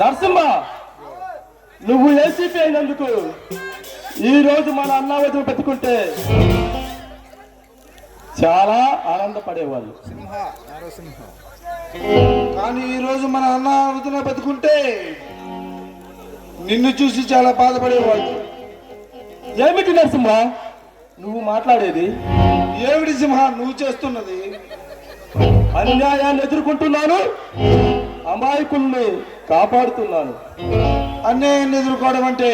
నరసింహ, నువ్వు ఏసీపీ అయినందుకు ఈ రోజు మన అన్నావతిని పెట్టుకుంటే చాలా ఆనందపడేవాళ్ళు. కానీ ఈ రోజు మన అన్నావతిని పెట్టుకుంటే నిన్ను చూసి చాలా బాధపడేవాళ్ళు. ఏమిటి నరసింహ నువ్వు మాట్లాడేది? ఏమిటి సింహ నువ్వు చేస్తున్నది? అన్యాయాన్ని ఎదుర్కొంటున్నాను, అమాయకుల్ని కాపాడుతున్నాను. అన్యాయాన్ని ఎదుర్కోవడం అంటే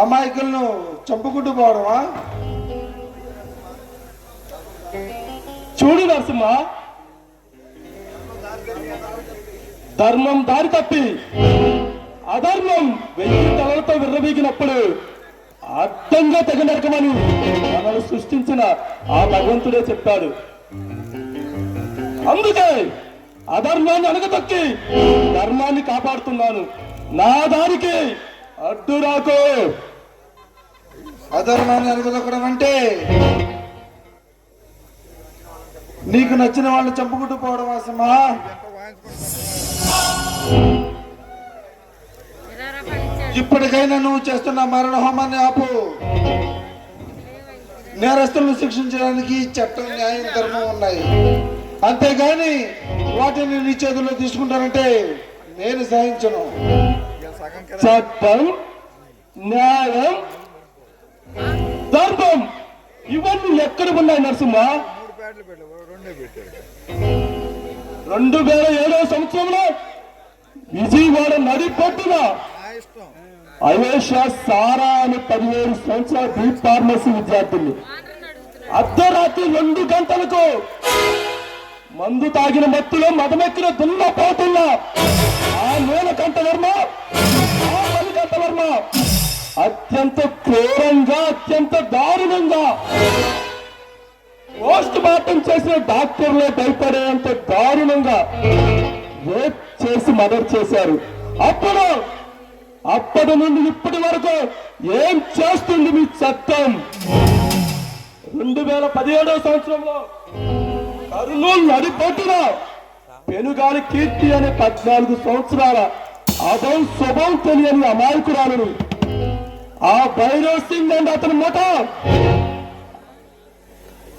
అమాయకులను చంపుకుంటూ పోవడమా? చూడు నరసింహ, ధర్మం దారి తప్పి అధర్మం 1000 తలలతో విర్రవీగినప్పుడు అడ్డంగా తెగ నరకమని మనల్ని సృష్టించిన ఆ భగవంతుడే చెప్పాడు. అందుకే అధర్మాన్ని అణగతొక్కి ధర్మాన్ని కాపాడుతున్నాను. నా దారికి అడ్డు రాకు. అధర్మాన్ని అణగదొక్కడం అంటే నీకు నచ్చిన వాళ్ళని చంపుకుంటూ పోవడం సింహ. ఇప్పటికైనా నువ్వు చేస్తున్న మరణ హోమాన్ని ఆపు. నేరస్తులను శిక్షించడానికి చట్టం, న్యాయం, ధర్మం ఉన్నాయి. అంతేగాని వాటిని నీ చేతుల్లో తీసుకుంటానంటే నేను సహించను. చట్టం, న్యాయం, ధర్మం ఇవన్నీ ఎక్కడ ఉన్నాయి నరసింహ? 2007వ సంవత్సరంలో విజయవాడ నడిపొట్టున అయేషా సారా అని 17 సంవత్సరాల బీ ఫార్మసీ విద్యార్థుల్ని అర్ధరాత్రి 2 గంటలకు మందు తాగిన మత్తులో మదమెక్కిన దున్నపోతున్న ఆ నీలకంఠ వర్మ, ఆ మణికంఠ వర్మ అత్యంత క్రూరంగా, అత్యంత దారుణంగా పోస్ట్ మార్టం చేసిన డాక్టర్లే భయపడేంత దారుణంగా రేప్ చేసి మర్డర్ చేశారు. అప్పటి నుండి ఇప్పటి వరకు ఏం చేస్తుంది మీ చట్టం? 2017వ సంవత్సరంలో కర్నూలు నడిపొట్టున పెనుగాలి కీర్తి అనే 14 సంవత్సరాల అభం శుభం తెలియని అమాయకురాలను ఆ భైరవ్ సింగ్ అండ్ అతని ముఠ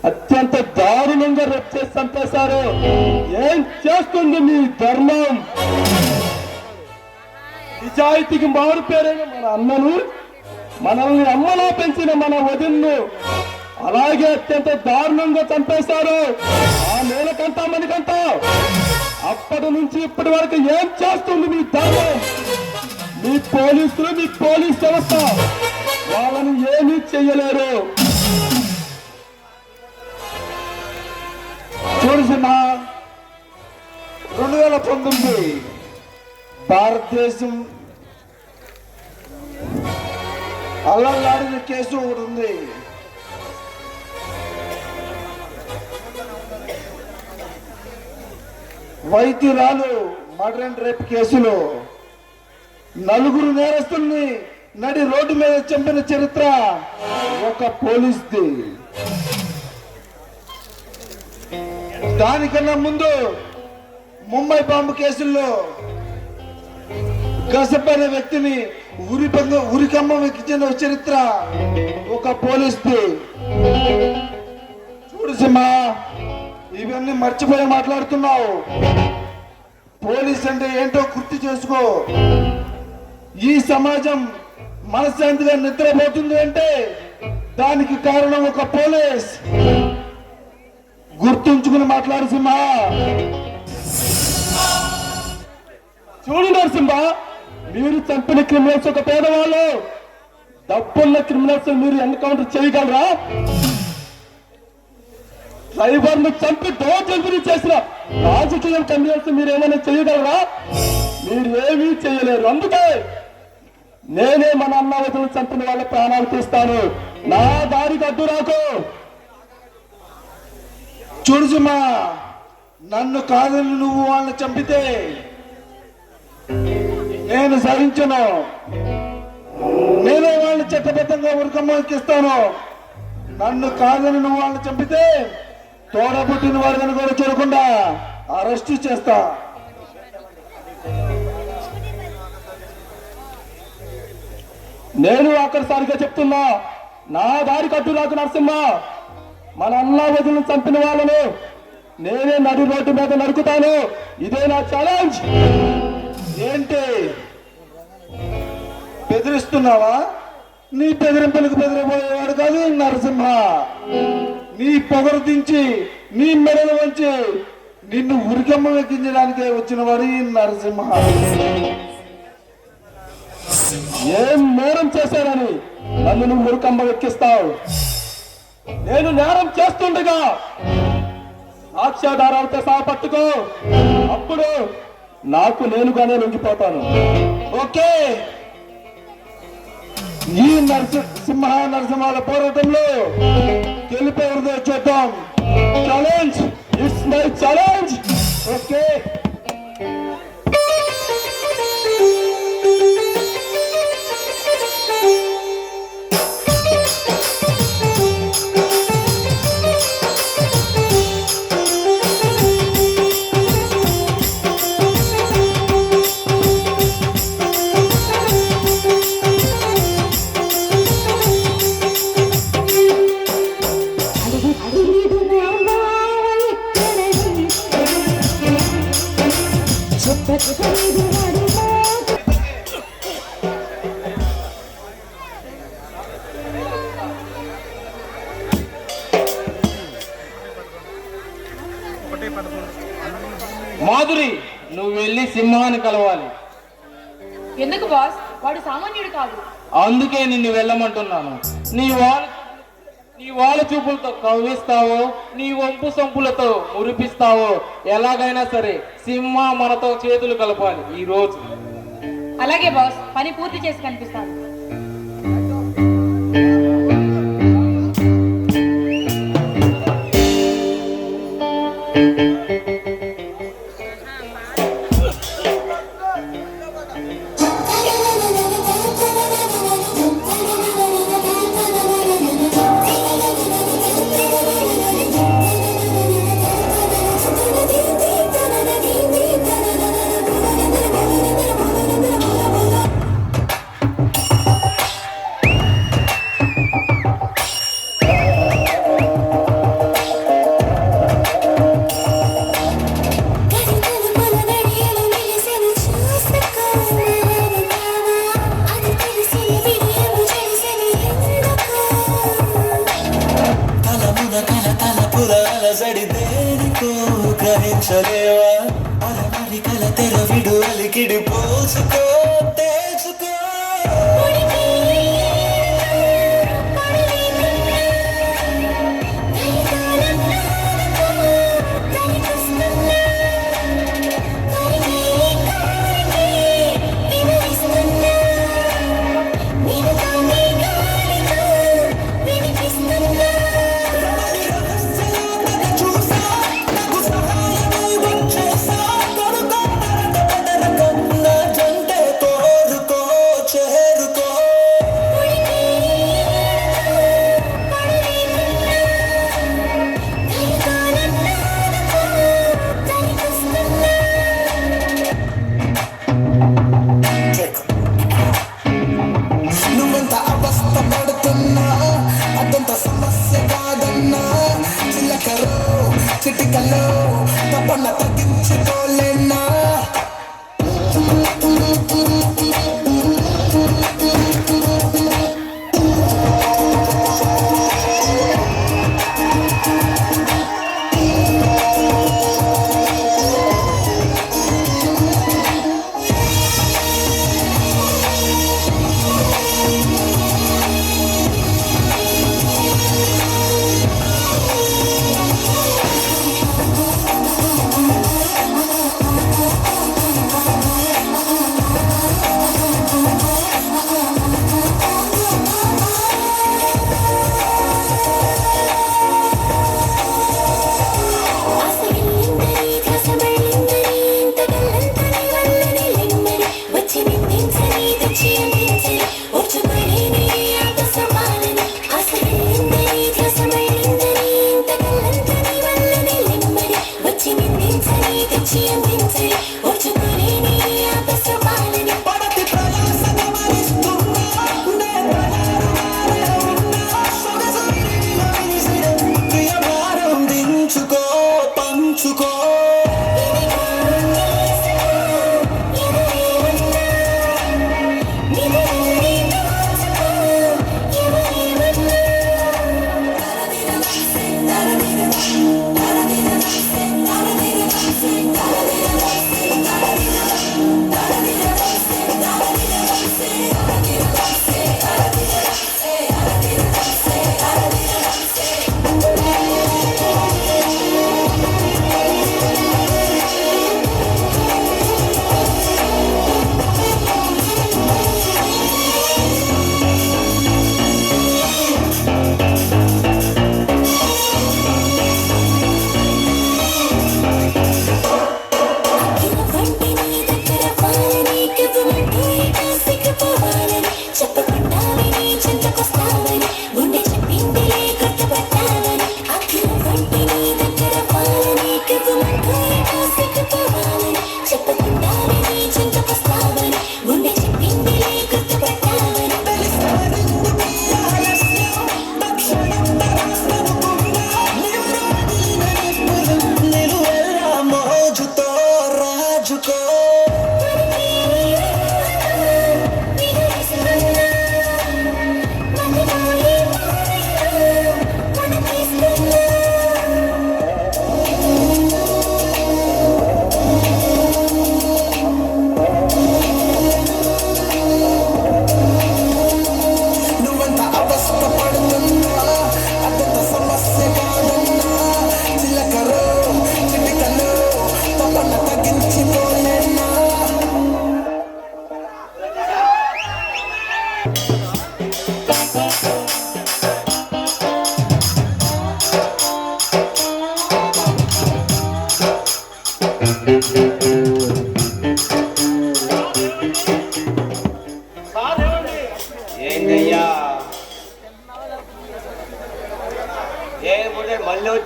అత్యంత దారుణంగా రేప్ చేసి చంపేశారు. ఏం చేస్తుంది మీ ధర్మం? నిజాయితీకి మారు పేరైన మన అన్నను, మనల్ని అమ్మలా పెంచిన మన వదిన్ను అలాగే అత్యంత దారుణంగా చంపేశారు ఆ నీలకంఠ, మణికంఠ. అప్పటి నుంచి ఇప్పటి వరకు ఏం చేస్తుంది మీ ధర్మం? మీ పోలీసులు, మీ పోలీస్ వ్యవస్థ వాళ్ళని ఏమీ చెయ్యలేరు. చూసిన 2019 భారతదేశం అల్లల్లాడిన కేసు ఒకటి ఉంది. వైద్యురాలు మర్డర్ అండ్ రేప్ కేసులో 4 నేరస్తుల్ని నడి రోడ్డు మీద చంపిన చరిత్ర ఒక పోలీస్ది. దానికన్నా ముందు ముంబై బాంబు కేసుల్లో గసబ్ అనే వ్యక్తిని ఉరికమ్మ ఎక్కించిన చరిత్ర ఒక పోలీస్ది. చూడు సింహ, ఇవన్నీ మర్చిపోయి మాట్లాడుతున్నావు. పోలీస్ అంటే ఏంటో గుర్తు చేసుకో. ఈ సమాజం మనశ్శాంతిగా నిద్రపోతుంది అంటే దానికి కారణం ఒక పోలీస్. గుర్తుంచుకుని మాట్లాడు సింహ. చూడు నరసింహ, మీరు చంపిన క్రిమినల్స్ ఒక పేదవాళ్ళు. డబ్బున్న క్రిమినల్స్ మీరు ఎన్కౌంటర్ చేయగలరా? డ్రైవర్ ను చంపి డోర్ డెలివరీ చేసిన రాజకీయ క్రిమినల్స్ మీరు ఏమైనా చేయగలరా? మీరు ఏమీ చేయలేరు. అందుకే నేనే మన అన్నావతులు చంపిన వాళ్ళ ప్రాణాలు తీస్తాను. నా దారికి అడ్డు రాకు. చూడు సింహ, నన్ను కాదని నువ్వు వాళ్ళని చంపితే నేను సహించను. నేనే వాళ్ళని చట్టబద్ధంగా ఉరికమ్మ ఎక్కిస్తాను. నన్ను కాదని నువ్వు వాళ్ళని చంపితే తోడబుట్టిన వారిని కూడా చూడకుండా అరెస్టు చేస్తా. నేను ఆఖరిసారిగా చెప్తున్నా, నా దారి కట్టురాకు నరసింహ. మన అన్న వదిలిని చంపిన వాళ్ళను నేనే నడి రోడ్డు మీద నరుకుతాను. ఇదే నా ఛాలెంజ్. ఏంటి బెదిరిస్తున్నావా? నీ బెదిరింపులకు బెదిరిపోయేవాడు కాదు ఈ నరసింహ. నీ పొగరు దించి నీ మెడలు వంచి నిన్ను ఉరికమ్మ ఎక్కించడానికే వచ్చినవాడు ఈ నరసింహ. ఏం నేరం చేశానని నన్ను నువ్వు మురుకమ్మ ఎక్కిస్తావు? నేను నేరం చేస్తుండగా సాక్ష్యాధారాలతో సహా పట్టుకో, అప్పుడు నాకు నేనుగానే లొంగిపోతాను. ఓకే, ఈ నరసింహాల పోరాటంలో గెలిపేవరిదో చూద్దాం. Challenge, it's my challenge. Okay, Madhuri, నువ్వు వెళ్ళి సింహాన్ని కలవాలి. ఎందుకు బాస్? వాడు సామాన్యుడు కాదు. అందుకే నిన్ను వెళ్ళమంటున్నాను. నీ వాళ్ళ చూపులతో కవ్విస్తావో, నీ వంపు సంపులతో మురిపిస్తావో, ఎలాగైనా సరే సింహ మనతో చేతులు కలపాలి ఈ రోజు. అలాగే బాస్, పని పూర్తి చేసి కనిపిస్తాను. గ్రహించలేవా అరమరి కల తెర విడు అలికిడి పోసుకో తెలుసుకో చిటికలో తపన తగ్గించుకోలేనా పడతి ప్రయాస గమనిస్తున్నా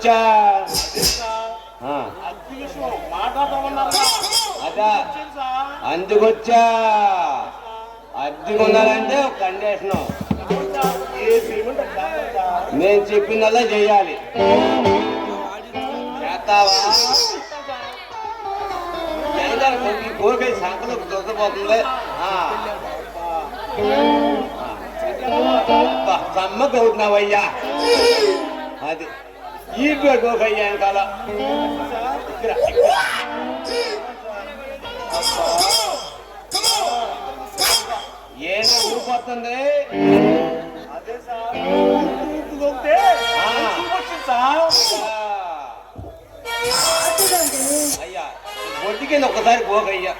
అందుకొచ్చా ఆ, అదా అందుకొచ్చా అద్దెకున్నారంటే ఒక కండిషను నేను చెప్పిందల్లా చెయ్యాలి చేస్తావా కోరిక సంకలు దొరికిపోతుంది సమ్మకు అవుతున్నావయ్యా అది ఈ గోకయ్యా ఇంకాల ఏం ఊరిపోతుంది అయ్యా బొడ్డు కింద ఒక్కసారి పోకయ్యా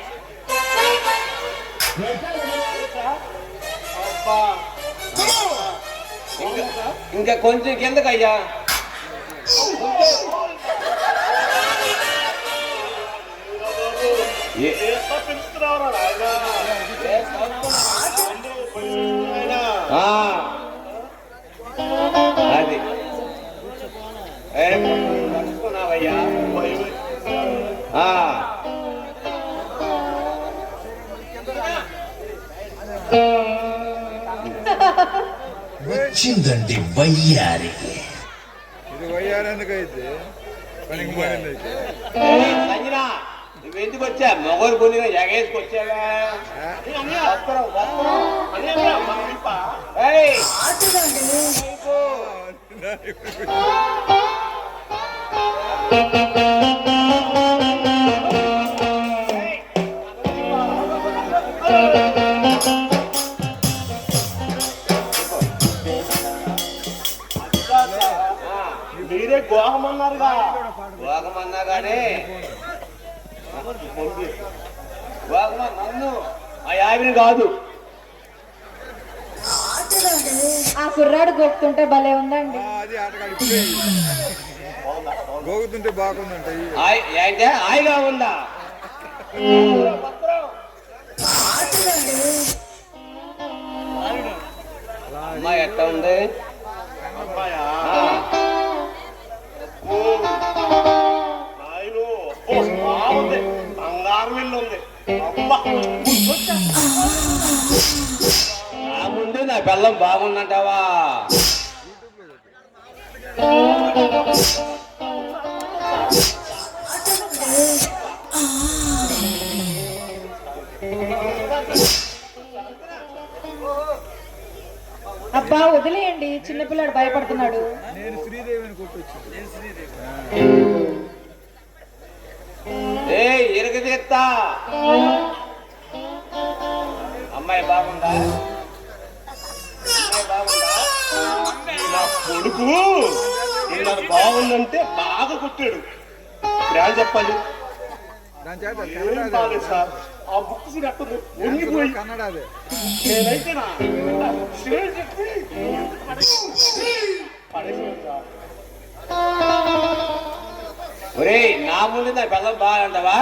ఇంకా కొంచెం కిందకయ్యా అది కలుసుకున్నావయ్యా వచ్చిందండి వయ్యారి. ఇది వయ్యారెందుకైతే పనికి మారిందైతే సంజనా నువ్వెందుకు వచ్చా మొగలు కొనిగా ఎగేసుకొచ్చావా మీరే గోహమన్నారుగా గోగమన్నా కానీ గోగమ నన్ను ఆ యావిని కాదు ఆ కుర్రాడు గోపుతుంటే భలే ఉందండి. అది ఆటగాడి గోగుతుంటే బాగుందంట. ఏంటే హాయిగా ఉందా అమ్మాయి ఎట్లా ఉంది బంగారు మిల్లు ఉంది. నా ముందే నా బెల్లం బాగుందంటావా అబ్బా వదిలేయండి, చిన్నపిల్లాడు భయపడుతున్నాడు. నేను శ్రీదేవిని కొట్టొచ్చింది. ఏ ఇరగదీస్తా అమ్మాయి బాగుందా అమ్మాయి బాగుందా నా కొడుకు నన్ను బాగుందంటే బాగా కొట్టాడు. ఇప్పుడు చెప్పాలి దాని చేత ఏం బాలేదు సార్. ఆ బుక్స్ కట్టదు వంగిపోయి కన్నడ అదే నేనైతే నా శివుడు చెప్పి పడేసాను సార్. ఒరే నా ముందు నా బెల్లం బాగుంటావా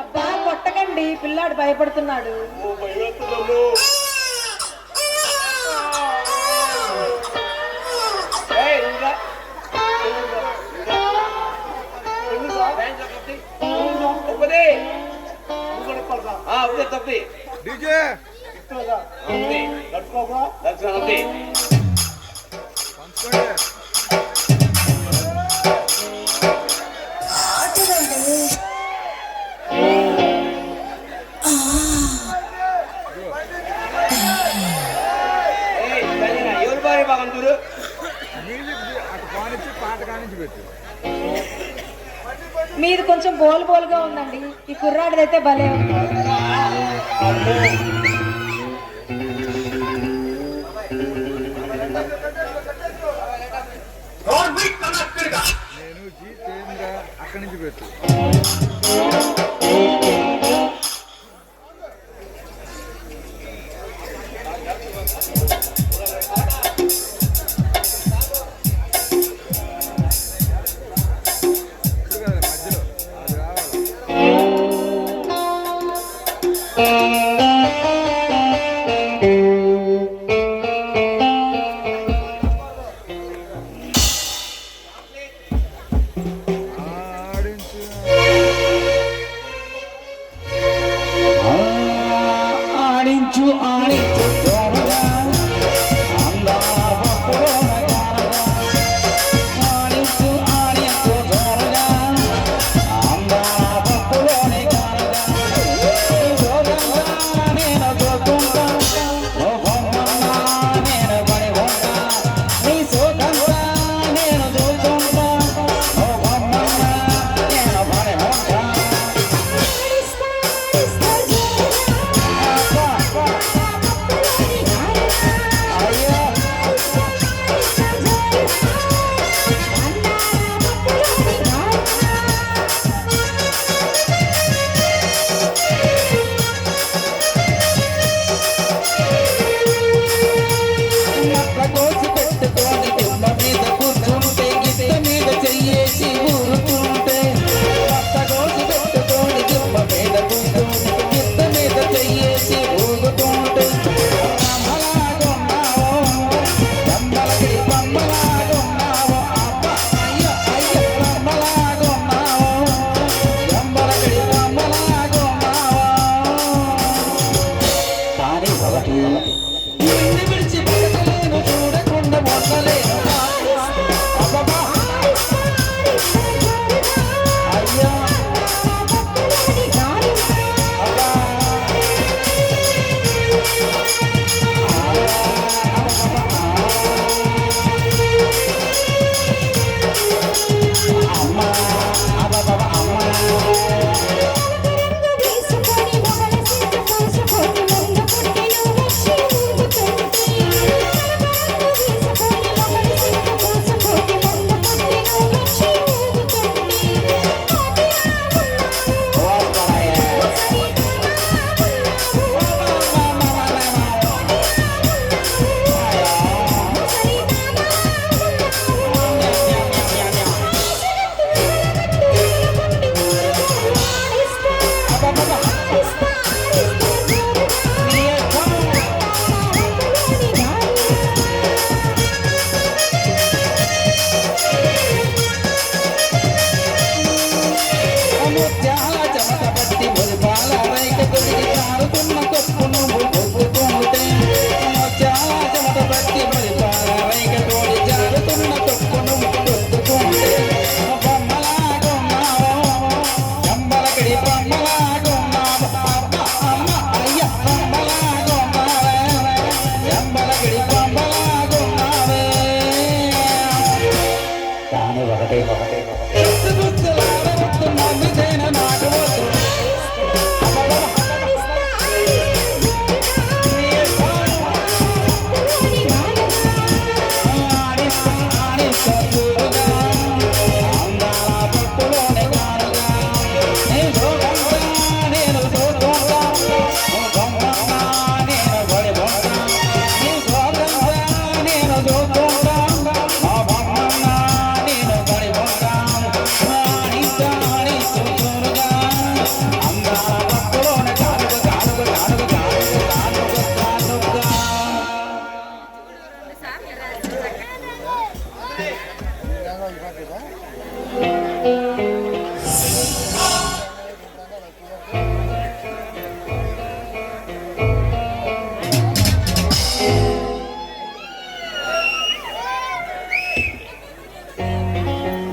అబ్బా కొట్టకండి, పిల్లాడు భయపడుతున్నాడు. భయపెడుతున్నాను. తప్పి డీజే పంచుకోండి పంచుకోండి. ఎవరు బాగా బాగుంటారు మ్యూజిక్ అటు కానిచ్చి పాట కానించి పెట్టు. మీది కొంచెం బోల్ బోల్గా ఉందండి, ఈ కుర్రాడిదైతే భలే ఉంది. నేను జీ కేంద్ర అక్కడి నుంచి పెట్టు. మధ్యలో అది రావాలి.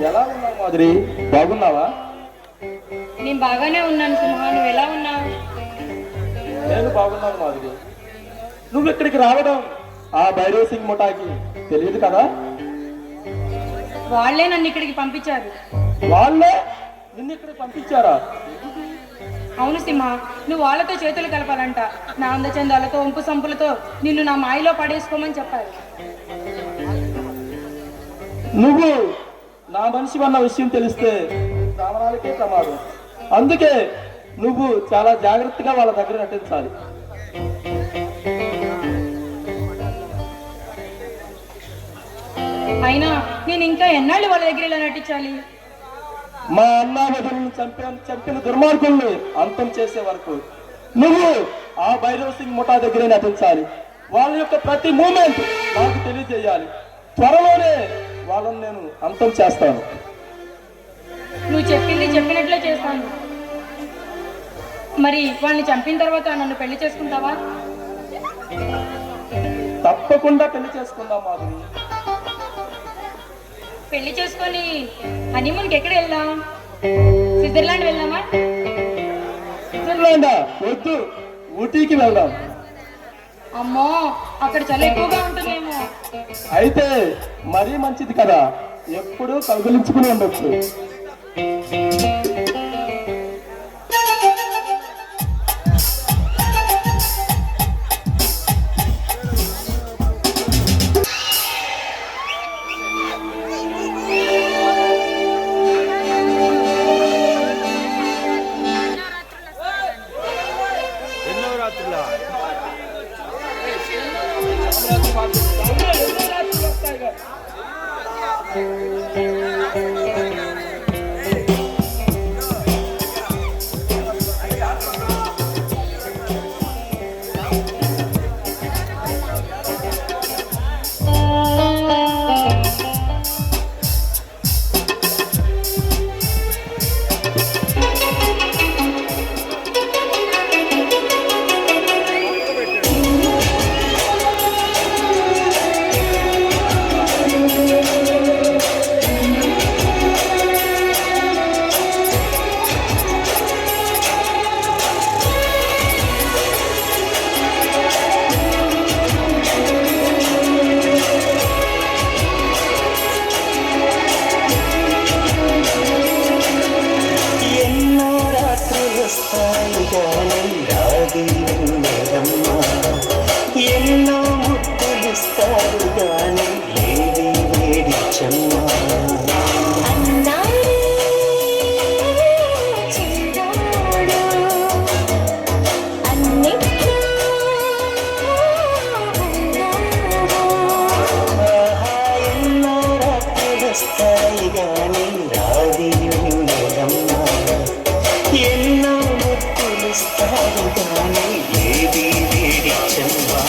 ఎలా ఉన్నావు మాధురి, బాగున్నావా? నేను బాగానే ఉన్నాను సింహ, నువ్వు ఎలా ఉన్నావు? నేను బాగున్నాను మాధురి. నువ్వు ఇక్కడికి రావడం ఆ భైరవ్ సింగ్ ముఠాకి తెలియదు కదా? వాళ్ళే నన్ను ఇక్కడికి పంపించారు. వాళ్ళే నిన్ను ఇక్కడికి పంపించారా? అవును సింహ, నువ్వు వాళ్ళతో చేతులు కలపాలంట. నా అందచందాలతో ఉంపు సంపులతో నిన్ను నా మాయలో పడేసుకోమని చెప్పారు. నువ్వు నా మనిషి అన్న విషయం తెలిస్తే ప్రాణాలకే ప్రమాదం. అందుకే నువ్వు చాలా జాగ్రత్తగా వాళ్ళ దగ్గర నటించాలి. అయినా నేను ఇంకా ఎన్నాళ్ళు వాళ్ళ దగ్గర ఇలా నటించాలి? మా అన్నా వదులను చంపిన దుర్మార్గుల్ని అంతం చేసే వరకు నువ్వు ఆ భైరవ్ సింగ్ ముఠా దగ్గరే నటించాలి. వాళ్ళ యొక్క ప్రతి మూమెంట్ నాకు తెలియజేయాలి. త్వరలోనే వాళ్ళని నేను అంతం చేస్తాను. నువ్వు చెప్పింది చెప్పినట్లే చేస్తాను. మరి వాళ్ళని చంపిన తర్వాత నన్ను పెళ్లి చేసుకుంటావా? తప్పకుండా పెళ్లి చేసుకుందాం మాధురి. పెళ్లి చేసుకొని హనీమూన్కి ఎక్కడ వెళ్దాం? స్విట్జర్లాండ్ వెళ్దామా? స్విట్జర్లాండా? వద్దు, ఊటీకి వెళ్దాం. అమ్మో, అక్కడ చలి ఎక్కువగా ఉంటుందేమో. అయితే మరీ మంచిది కదా, ఎప్పుడూ కౌగిలించుకుని ఉండొచ్చు. ఎన్నో రాత్రులా ఎన్నో ముద్దులిస్తారు గాని ఏది వేడి చెమ్మా ఎన్నో రాత్రులొస్తాయి గాని రాది ఉండదమ్మా ఎన్నో ముద్దులిస్తారు గాని ఏది వేడి చెమ్మా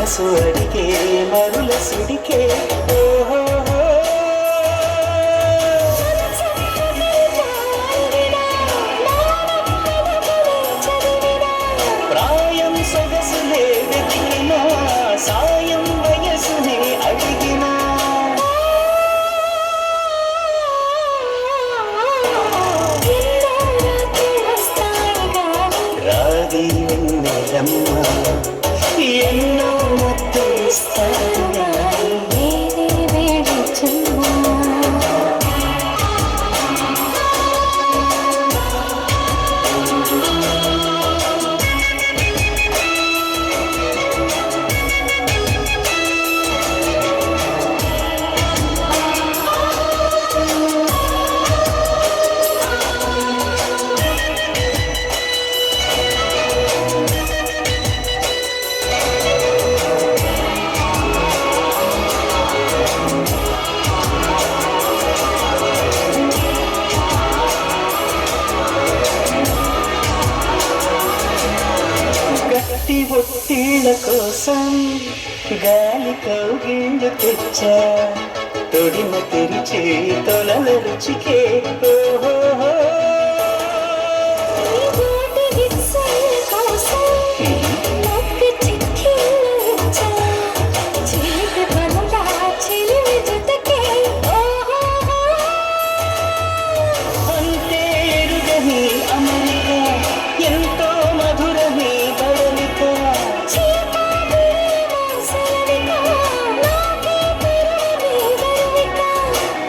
మనసు అడిగే మరుల సుడికే ఓహో ప్రాయం సొగసులే వెతికినా సాయం వయసునే అడిగినా రాది వెన్నెలమ్మ ఎన్నో ముద్దిస్తాను గట్టి ఒత్తిళ్ళ కోసం గాలి కౌగిళ్ళు తెచ్చా తొడిమ తెరిచే తొలల రుచికే ఓహో అంతే ఎరుగని అమరిక ఎంతో మధురమే బడలిక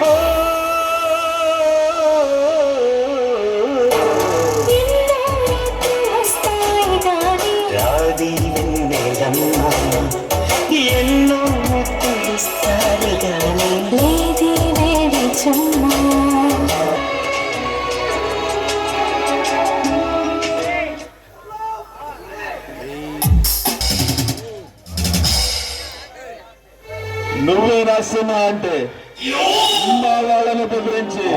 ఓ రాది వెన్నెలమ్మ ఎన్నో ముద్దిస్తారు గాని లేది వేడి చుమ్మా నువ్వే నా సినిమా అంటే మా వాళ్ళని బెదిరించి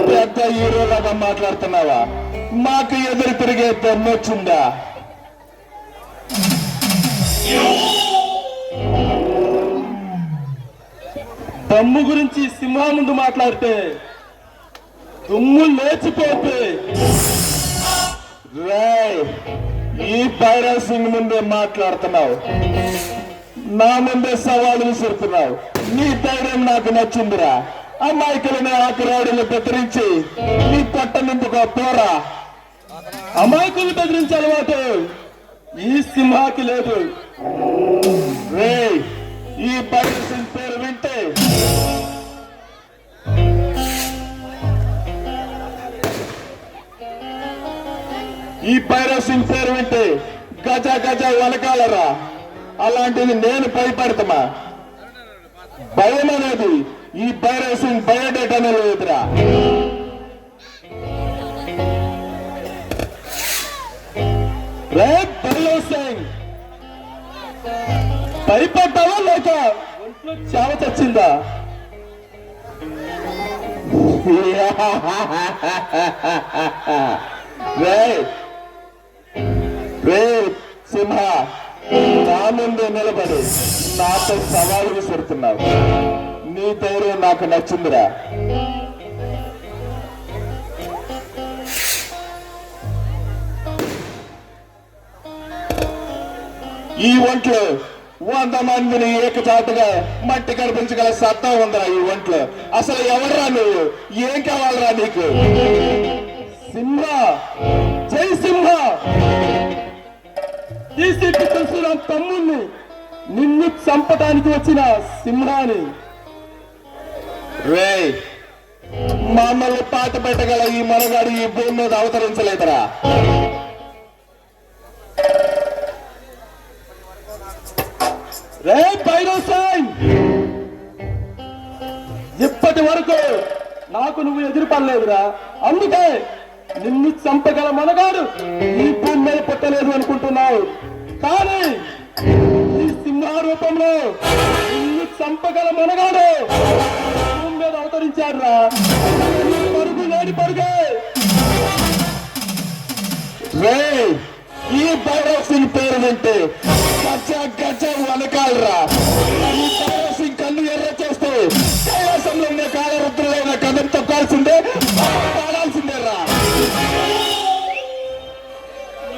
పెద్ద హీరోలాగా మాట్లాడుతున్నావా? మాకు ఎదురు తిరిగే దమ్మొచ్చిందా? దమ్ము గురించి సింహం ముందు మాట్లాడితే దుమ్ము లేచిపోతే రేయ్, ఈ భైరవ్ సింగ్ ముందే మాట్లాడుతున్నావు, నా ముందే సవాలు విసురుతున్నావు. నీ ధైర్యం నాకు నచ్చిందిరా. అమాయకులని ఆకురాడులు బెదిరించి నీ పొట్ట నింపుకో పోరా. అమాయకులు బెదిరించే అలవాటు ఈ సింహాకి లేదు. రేయ్, ఈ భైరవ్ సింగ్ పేరు వింటే గజ గజ వనకాలరా. అలాంటిది నేను భయపడతామా? భయం అనేది ఈ భైరవ్ సింగ్ బయోడేటానే లేదురా. రే భైరవ్ సింగ్, భయపడ్డావా లేక ఒంట్లో చావ చచ్చిందా? రే సింహ, నా ముందే నిలబడి నాతో సవాలు విసురుతున్నావు. నీ ధైర్యం నాకు నచ్చిందిరా. ఈ ఒంట్లో 100 మందిని ఏకచాటుగా మట్టి కనిపించగల సత్తా ఉందిరా ఈ ఒంట్లో. అసలు ఎవరురా నువ్వు? ఏం కావాలరా నీకు? సింహ, జై సింహ. ఈ సిట్టి తెలుసు తమ్ముణ్ణి, నిన్ను చంపడానికి వచ్చిన సింహాని. రే, మమ్మల్ని పాట పెట్టగల ఈ మనగాడు ఈ భూమి మీద అవతరించలేదురా. రే భైరవ్ సింగ్, ఇప్పటి వరకు నాకు నువ్వు ఎదురుపడలేదురా. అందుకే నిన్ను చంపగల మనగాడు ఈ భూమి మీద పుట్టలేదు అనుకుంటున్నావు. కానీ ఈ సింహ రూపంలో నిన్ను చంపగల మనగాడు భూమి మీద అవతరించాడు రా. పరుగు లేని పరుగే. రే, ఈ భైరవ్ సింగ్ పేరు వింటే గజ గజ వనకాలరా. ఈ సింగ్ కన్ను ఎర్ర చేస్తే కైలాసంలో ఉండే కాలరుద్రులైన కథం తొక్కాల్సిందే, పాడాల్సిందేరా.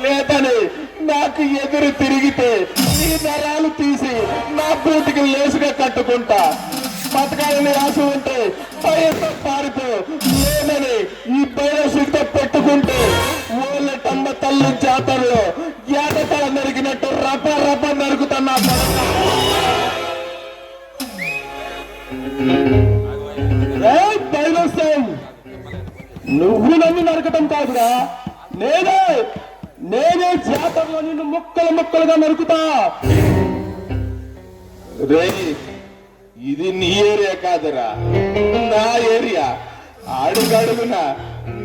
లేదని నాకు ఎదురు తిరిగితే ఈ నరాలు తీసి నా బూటికి లేసుగా కట్టుకుంటా. బతకాలని ఆశ ఉంటే భయంతో పారిపో. లేదని ఈ బైరసుతో పెట్టుకుంటే ఓళ్ళటమ్మ తల్లి జాతరలో ఏటతల నరికినట్టు రప రప నరుకుతున్నా. బైరసం నువ్వు నన్ను నరకటం కాదురా, నేనే జాతరలో నిన్ను ముక్కలు ముక్కలుగా నరుకుతా. రే, ఇది నీ ఏరియా కాదురా, నా ఏరియా. అడుగడుగున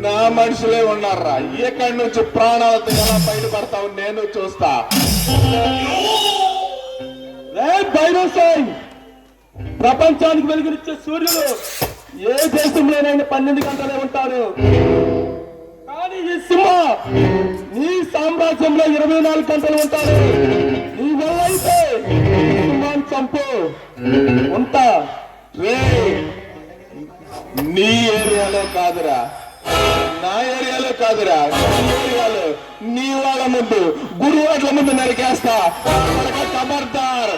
నా మనుషులే ఉన్నారా. ఎక్కడి నుంచి ప్రాణాలతో ఎలా బయటపడతావు నేను చూస్తా. ప్రపంచానికి వెలుగునిచ్చే సూర్యుడు ఏ దేశంలోనైనా 12 గంటలే ఉంటాడు. కానీ ఈ సింహ నీ సామ్రాజ్యంలో 24 గంటలు ఉంటాడు. నీ వల్ల అయితే సింహాన్ని చంపు ఉంటా. రే, నీ ఏరియాలో కాదురా, నా ఏరియాలో కాదురా, నీ ఏరియాలో నీ వాళ్ళ ముందు గురువాట్ల ముందు నరికేస్తా. ఖబర్దార్.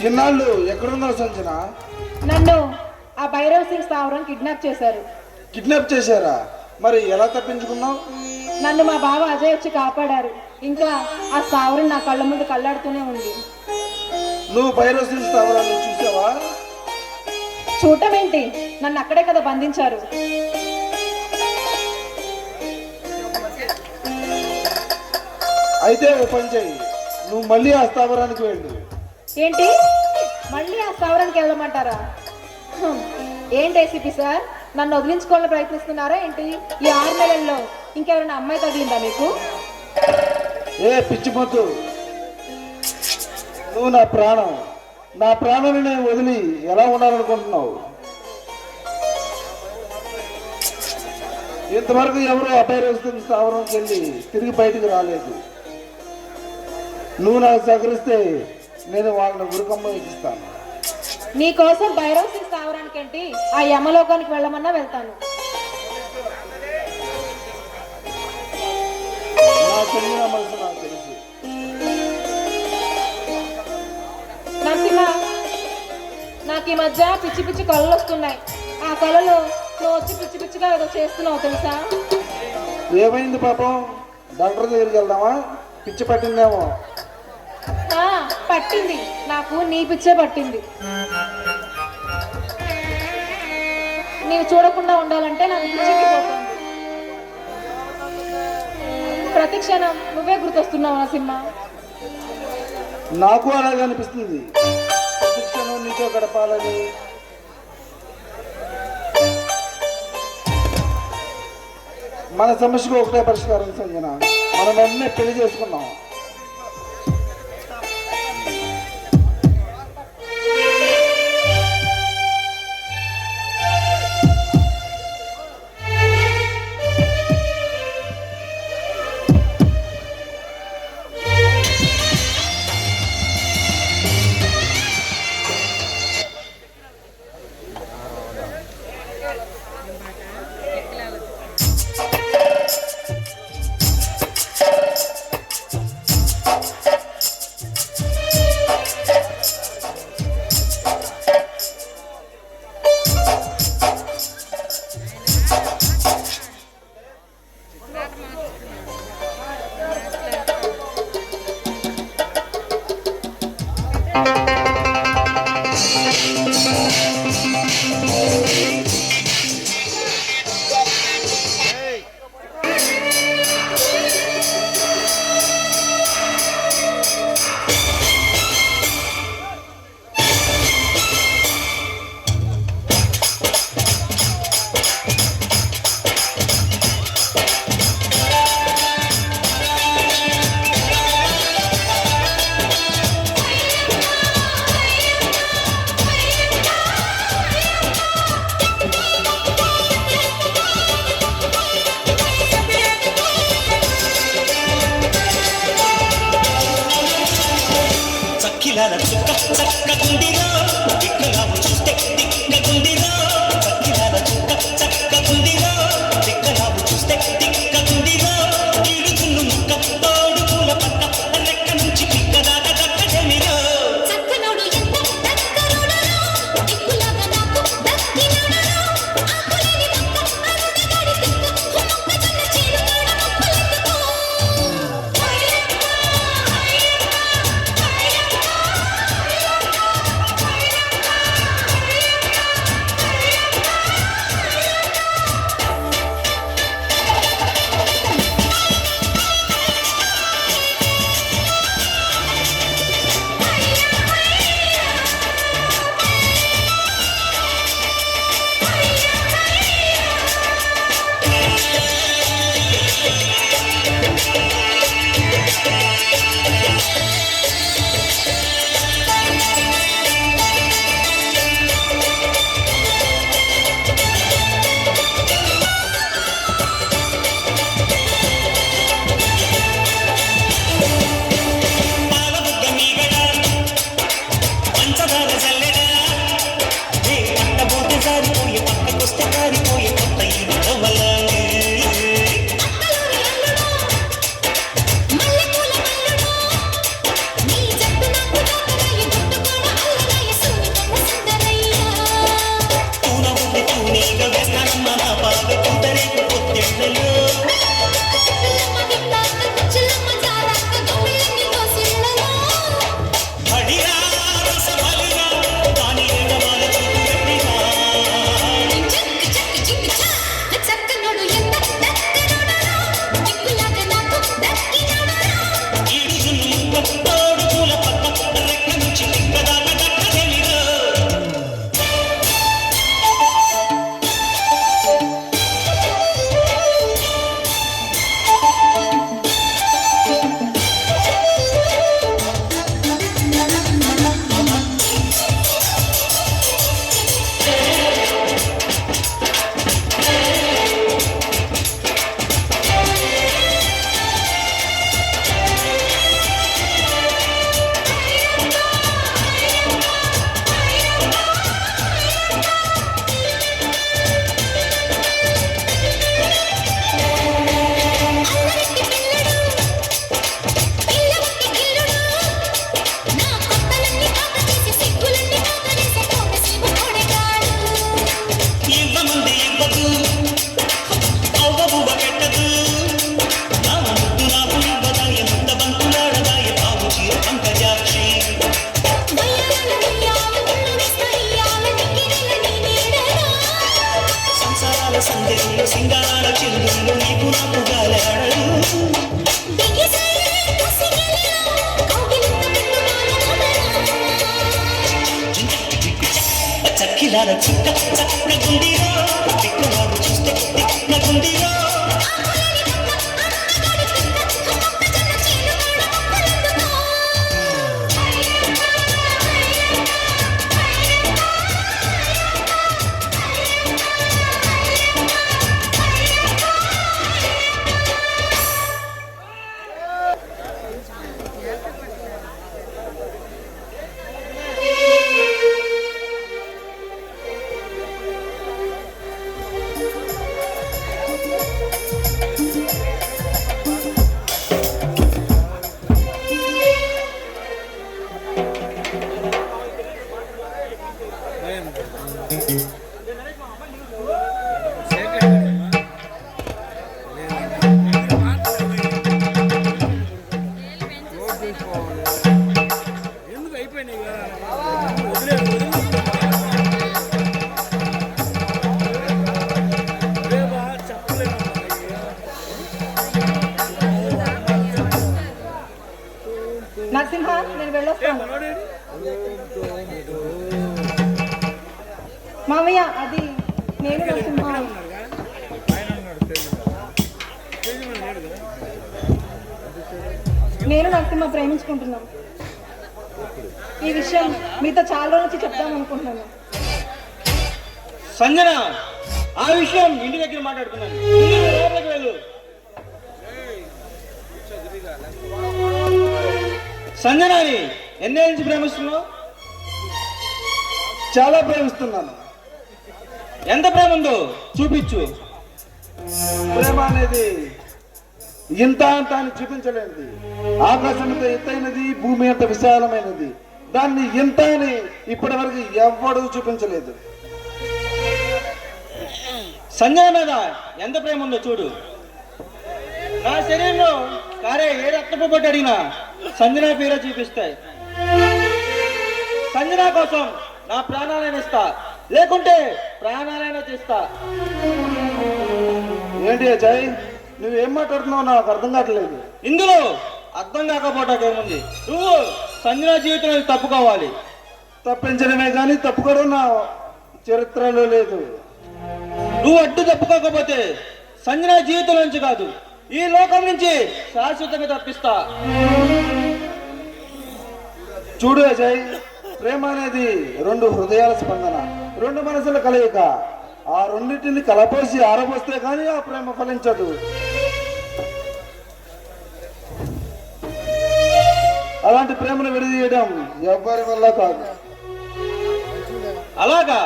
ఇన్నాళ్ళు ఎక్కడున్నావు సంజన? నన్ను ఆ భైరవ్ సింగ్ స్థావరం కిడ్నాప్ చేశారు. కిడ్నాప్ చేశారా? మరి ఎలా తప్పించుకున్నావు? నన్ను మా బావ అజయ్ వచ్చి కాపాడారు. ఇంకా ఆ స్థావరం నా కళ్ళ ముందు కళ్ళాడుతూనే ఉంది. నువ్వు భైరవ్ సింగ్ స్థావరాన్ని చూసావా? చూడటం ఏంటి, నన్ను అక్కడే కదా బంధించారు. అయితే ఓ పని చేయి, నువ్వు మళ్ళీ ఆ స్థావరానికి వెళ్ళు. ఏంటి, మళ్ళీ ఆ స్థావరానికి వెళ్ళమంటారా? ఏంటి ఏసీపీ సార్, నన్ను వదిలించుకోవాలని ప్రయత్నిస్తున్నారా ఏంటి? ఈ 6 నెలల్లో ఇంకెవరైనా అమ్మాయి తగిలిందా మీకు? ఏ పిచ్చిపోతు, నువ్వు నా ప్రాణం, నా ప్రాణాన్ని నేను వదిలి ఎలా ఉండాలనుకుంటున్నావు? ఇంతవరకు ఎవరు అపైరస్తున్న స్థావరంకి వెళ్ళి తిరిగి బయటికి రాలేదు. నువ్వు నాకు సహకరిస్తే నేను వాళ్ళని ఉరికమ్మ ఎక్కిస్తాను. నీకోసం భైరవ్ సింగ్ స్థావరానికి ఏంటి, ఆ యమలోకానికి వెళ్ళమన్నా వెళ్తాను. నా చెందిన మనసు నాకు తెలుసు. నరసింహ, నాకు ఈ మధ్య పిచ్చి పిచ్చి కళలు వస్తున్నాయి. ఆ కళలో నువ్వు వచ్చి పిచ్చి పిచ్చిగా ఏదో చేస్తున్నావు తెలుసా? ఏమైంది పాపం? డాక్టర్ దగ్గరికి వెళ్దామా? పిచ్చి పట్టిందేమో. పట్టింది, నాకు నీ పిచ్చే పట్టింది. నీవు చూడకుండా ఉండాలంటే నాకు పిచ్చెక్కిపోతుంది. ప్రతి క్షణం నువ్వే గుర్తొస్తున్నావు నరసింహ. నాకు అలాగే అనిపిస్తుంది, శిక్షను నీతో గడపాలని. మన సమస్యకు ఒకటే పరిష్కారం సంజన, మనం వెంటనే పెళ్లి చేసుకున్నాం. చక్కిలాల చుక్క చక్కగుందిరో, దిక్కలాము చూస్తే దిక్కగుందిరో. చక్కిలాల చుక్క చక్కగుందిరో, దిక్కలాము చూస్తే దిక్కగుందిరో. ఈడుగున్ను ముక్క తోడు పూల పక్క, రెక్క నుంచి పిక్క దాకా దక్కడమిరో. చక్కనోడు ఎంత దక్కనోడరో, దిక్కులాగా నాకు దక్కినోడరో. ఆకులేని మొక్క అందగాడి తిక్క, మొక్కజొన్న చేను కాడ మొక్కలెత్తుకో. పాలబుగ్గ మీగడ పంచదార జల్లెడ, ఏ పట్టబోతే జారిపోయే పక్కకొస్తే కారిపోయే కొత్త ఈ నవలానే. మల్లెపూల మల్లుడో, నీ జట్టు నాకు దక్కరాయి గుట్టు కూడా చిన్నార చిక్క చక్కగుందిరో విక్కలాడు చూస్తే తిక్కగుందిరో ఎందుకు అయిపోయినాయి కదా వదిలేదు చెప్పలేదు నరసింహ నేను వెళ్ళొస్తాను. మామయ్య అది నేను నరసింహ. నేను నరసింహ ప్రేమించుకుంటున్నాను. ఈ విషయం మీతో చాలా రోజుల నుంచి చెప్దాం అనుకుంటున్నాను. సంజన, ఆ విషయం ఇంటి దగ్గర మాట్లాడుకున్నాను. నువ్వు లోపలికి వెళ్ళు. సంజనాని ఎన్నేళ్ళ నుంచి ప్రేమిస్తున్నావు? చాలా ప్రేమిస్తున్నాను. ఎంత ప్రేమ ఉందో చూపించు. ప్రేమ అనేది ఇంత అంత అని చూపించలేనిది. ఆకాశం అంత ఎత్తైనది, భూమి అంత విశాలమైనది. దాన్ని ఇంత అని ఇప్పటి వరకు ఎవ్వడూ చూపించలేదు. సంజన మీద ఎంత ప్రేమ ఉందో చూడు. నా శరీరంలో కారే ఏ రక్తపు బొట్టు అడిగినా సంజన పేరే చూపిస్తాయి. సంజన కోసం నా ప్రాణాలైనా ఇస్తా, లేకుంటే ప్రాణాలైనా తీస్తా. ఏంటి అజయ్, నువ్వేం మాట్లాడుతున్నావు నాకు అర్థం కావట్లేదు. ఇందులో అర్థం కాకపోవటాకేముంది? నువ్వు సంజన జీవితంలో తప్పుకోవాలి. తప్పించడమే కానీ తప్పుకోవడం నా చరిత్రలో లేదు. నువ్వు అడ్డు తప్పుకోకపోతే సంజన జీవితం నుంచి కాదు, ఈ లోకం నుంచి శాశ్వతంగా తప్పిస్తా. చూడు అజయ్, ప్రేమ అనేది రెండు హృదయాల స్పందన, రెండు మనసుల కలయిక. ఆ రెండింటిని కలపోసి ఆరబోస్తే కానీ ఆ ప్రేమ ఫలించదు. అలాంటి ప్రేమను విడదీయడం ఎవ్వరి వల్ల కాదు. అలాగా?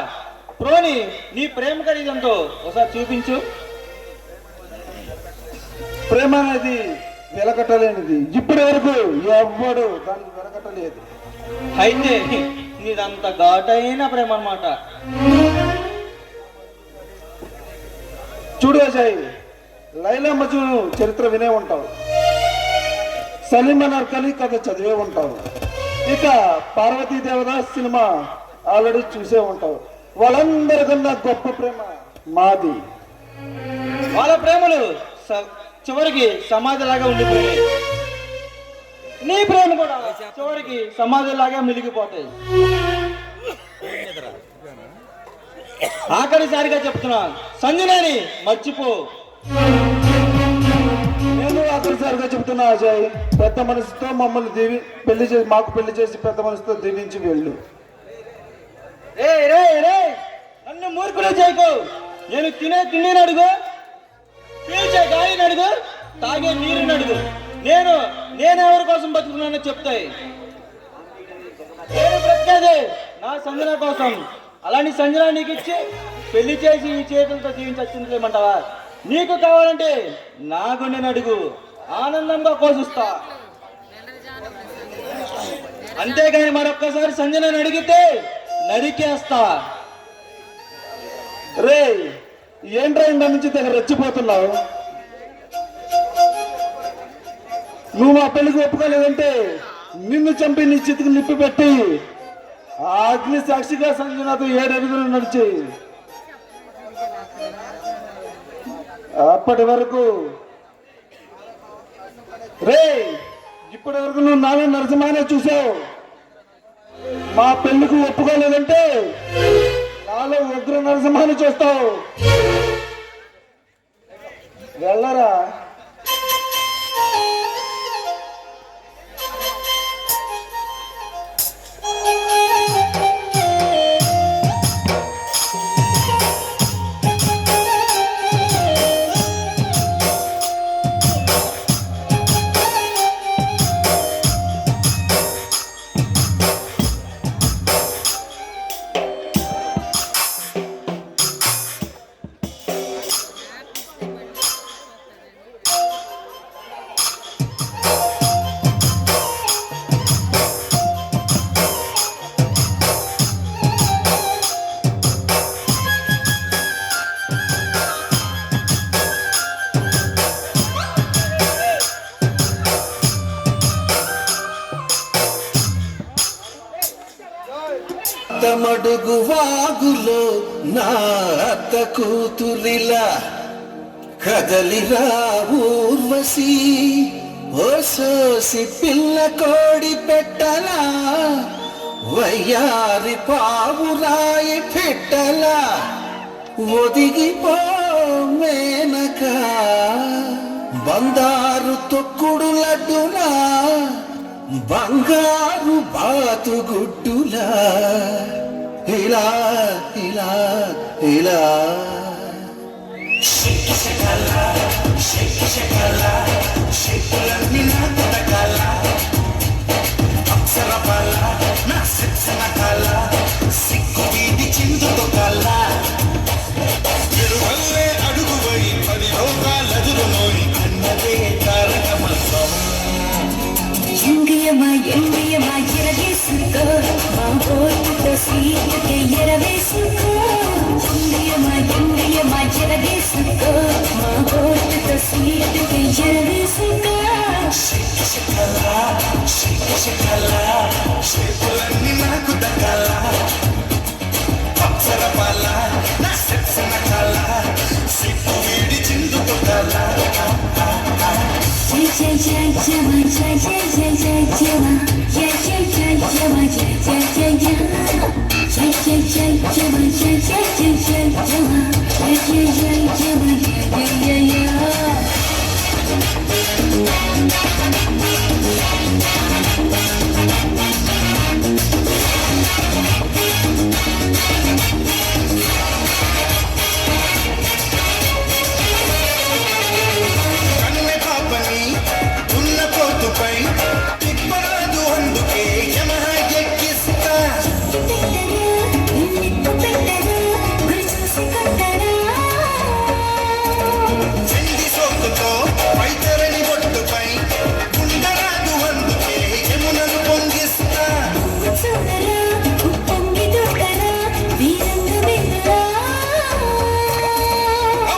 ప్రోని, నీ ప్రేమ ఖరీదంతో ఒకసారి చూపించు. ప్రేమ అనేది వెలకట్టలేనిది. ఇప్పటి వరకు ఎవ్వడు దాన్ని వెలకట్టలేదు. అయితే నీదంత ఘాటైన ప్రేమ అన్నమాట. చూడు అజయ్, లైలా మజ్ను చరిత్ర వినే ఉంటావు, సలీం అనార్కలి కథ చదివే ఉంటావు, ఇక పార్వతీ దేవదాస్ సినిమా ఆల్రెడీ చూసే ఉంటావు. వాళ్ళందరికన్నా గొప్ప ప్రేమ మాది. వాళ్ళ ప్రేమలు చివరికి సమాధిలాగా ఉండిపోయాయి. నీ ప్రేమ కూడా చివరికి సమాధిలాగా మిలిగిపోతాయి. ఆఖరిసారిగా చెప్తున్నా, సంజనాని మర్చిపో. నేను ఆఖరిసారిగా చెప్తున్నా అజయ్, పెద్ద మనసుతో మమ్మల్ని మాకు పెళ్లి చేసి పెద్ద మనసుతో దీవించి వెళ్ళు. రే రే రే, నన్ను మూర్ఖుడు చేయకు. నేను తినే తిండిని అడుగు, పీల్చే గాలిని అడుగు, తాగే నీరుని అడుగు. నేను ఎవరి కోసం బతుకున్నానో చెప్తాయి. నేను బ్రతికేది నా సంజన కోసం. అలాంటి సంజన నీకు ఇచ్చి పెళ్లి చేసి ఈ చేతులతో జీవించమంటావా? నీకు కావాలంటే నా గుండెని అడుగు, ఆనందంగా పోషిస్తా. అంతేగాని మరొక్కసారి సంజనని అడిగితే నరికేస్తా. రే, ఏంట్రా ఇంత నుంచి దగ్గర రెచ్చిపోతున్నావు? నువ్వు మా పెళ్లికి ఒప్పుకోలేదంటే నిన్ను చంపి నీ చితికి నిప్పి పెట్టి ఆ అగ్ని సాక్షిగా సంజనతో 7 అడుగులు నడిచి అప్పటి వరకు రే, ఇప్పటి వరకు నువ్వు నాన్న నరసింహానే చూసావు. మా పెళ్లికి ఒప్పుకోలేదంటే నా నాలో ఉగ్ర నరసింహాన్ని చూస్తావు. వెళ్ళరా. తమడుగు వాగులో నా అత్త కూతురిలా కదలిరా ఊర్వశి, ఓ సోసి పిల్ల కోడి పెట్టలా, వయ్యారి పావురాయి పెట్టలా, ఒదిగిపో మేనక బందారు తొక్కుడు లడ్డులా, బంగారు బాతుగుడ్డులా, ఇలా ఇలా ఇలా శక్తులన్నీ నా కొడకాల, అప్సర బాల నా శిక్షణ కాల, సిక్కు వీధి చిందుతో కాల, ఎరువల్లే అడుగువై 10 రోగాలదురునోయి అన్నదే తారక మంత్రం. ఎంగియమా ఎంగియమా ఎరవేసుకో, మా కోరికతో సీటుకే ఎరవేసుకో. ఎంగియమా ఎంగియమా ఎరవేసుకో, మా కోరికతో సీటుకే ఎరవేసుకో. శక్తులన్నీ నాకు దక్కాల, అప్సర బాల నా శిక్షణ కాల, సిక్కు వీడి చిందుతో కాల. జై జై జై జమ జై జై జై జై జమ జై జై జై జమ జై జై జై జమ జై జై జై జమ జై జై జై జై జమ జై జై జై జమ జై జై జై కన్నె పాపని ఉన్న కోతుపై తిప్పరాదు, అందుకే యమహ ఎక్కిస్తా. చెంది సోకుతో వైతరణి ఒట్టుపై ఉండరాదు, అందుకే యమునను పొంగిస్తా.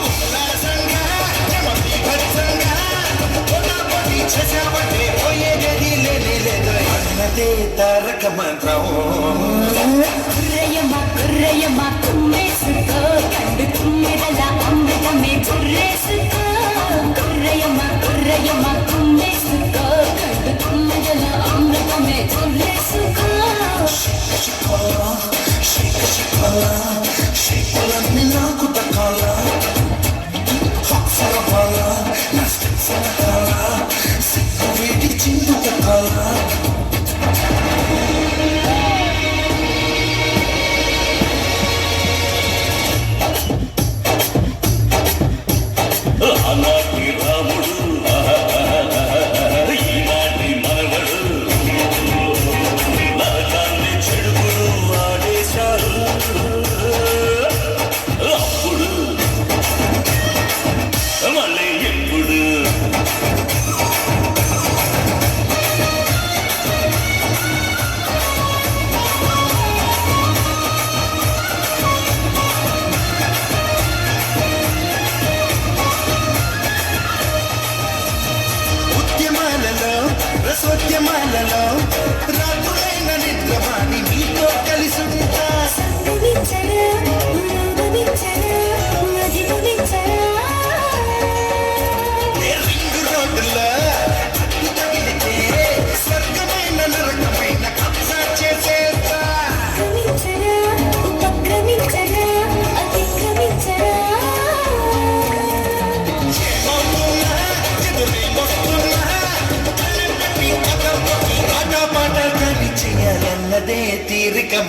ఉల్లాసంగా యమ బీభత్సంగా పొడి చేసావంటే పోయేది లేదు, అన్నదే తారక మంత్రం. కుర్రయమా కుమ్మేసుకో, కండు కుమ్మెదల అమృతమే కుర్రేసుకో. కుర్రయమా కుమ్మేసుకో, కండు కుమ్మెదల అమృతమే కుర్రేసుకో. శక్తులన్నీ నాకు దక్కాల, అప్సర బాల నా శిక్షణ కాల, సిక్కు వీడి చిందుతో కాల.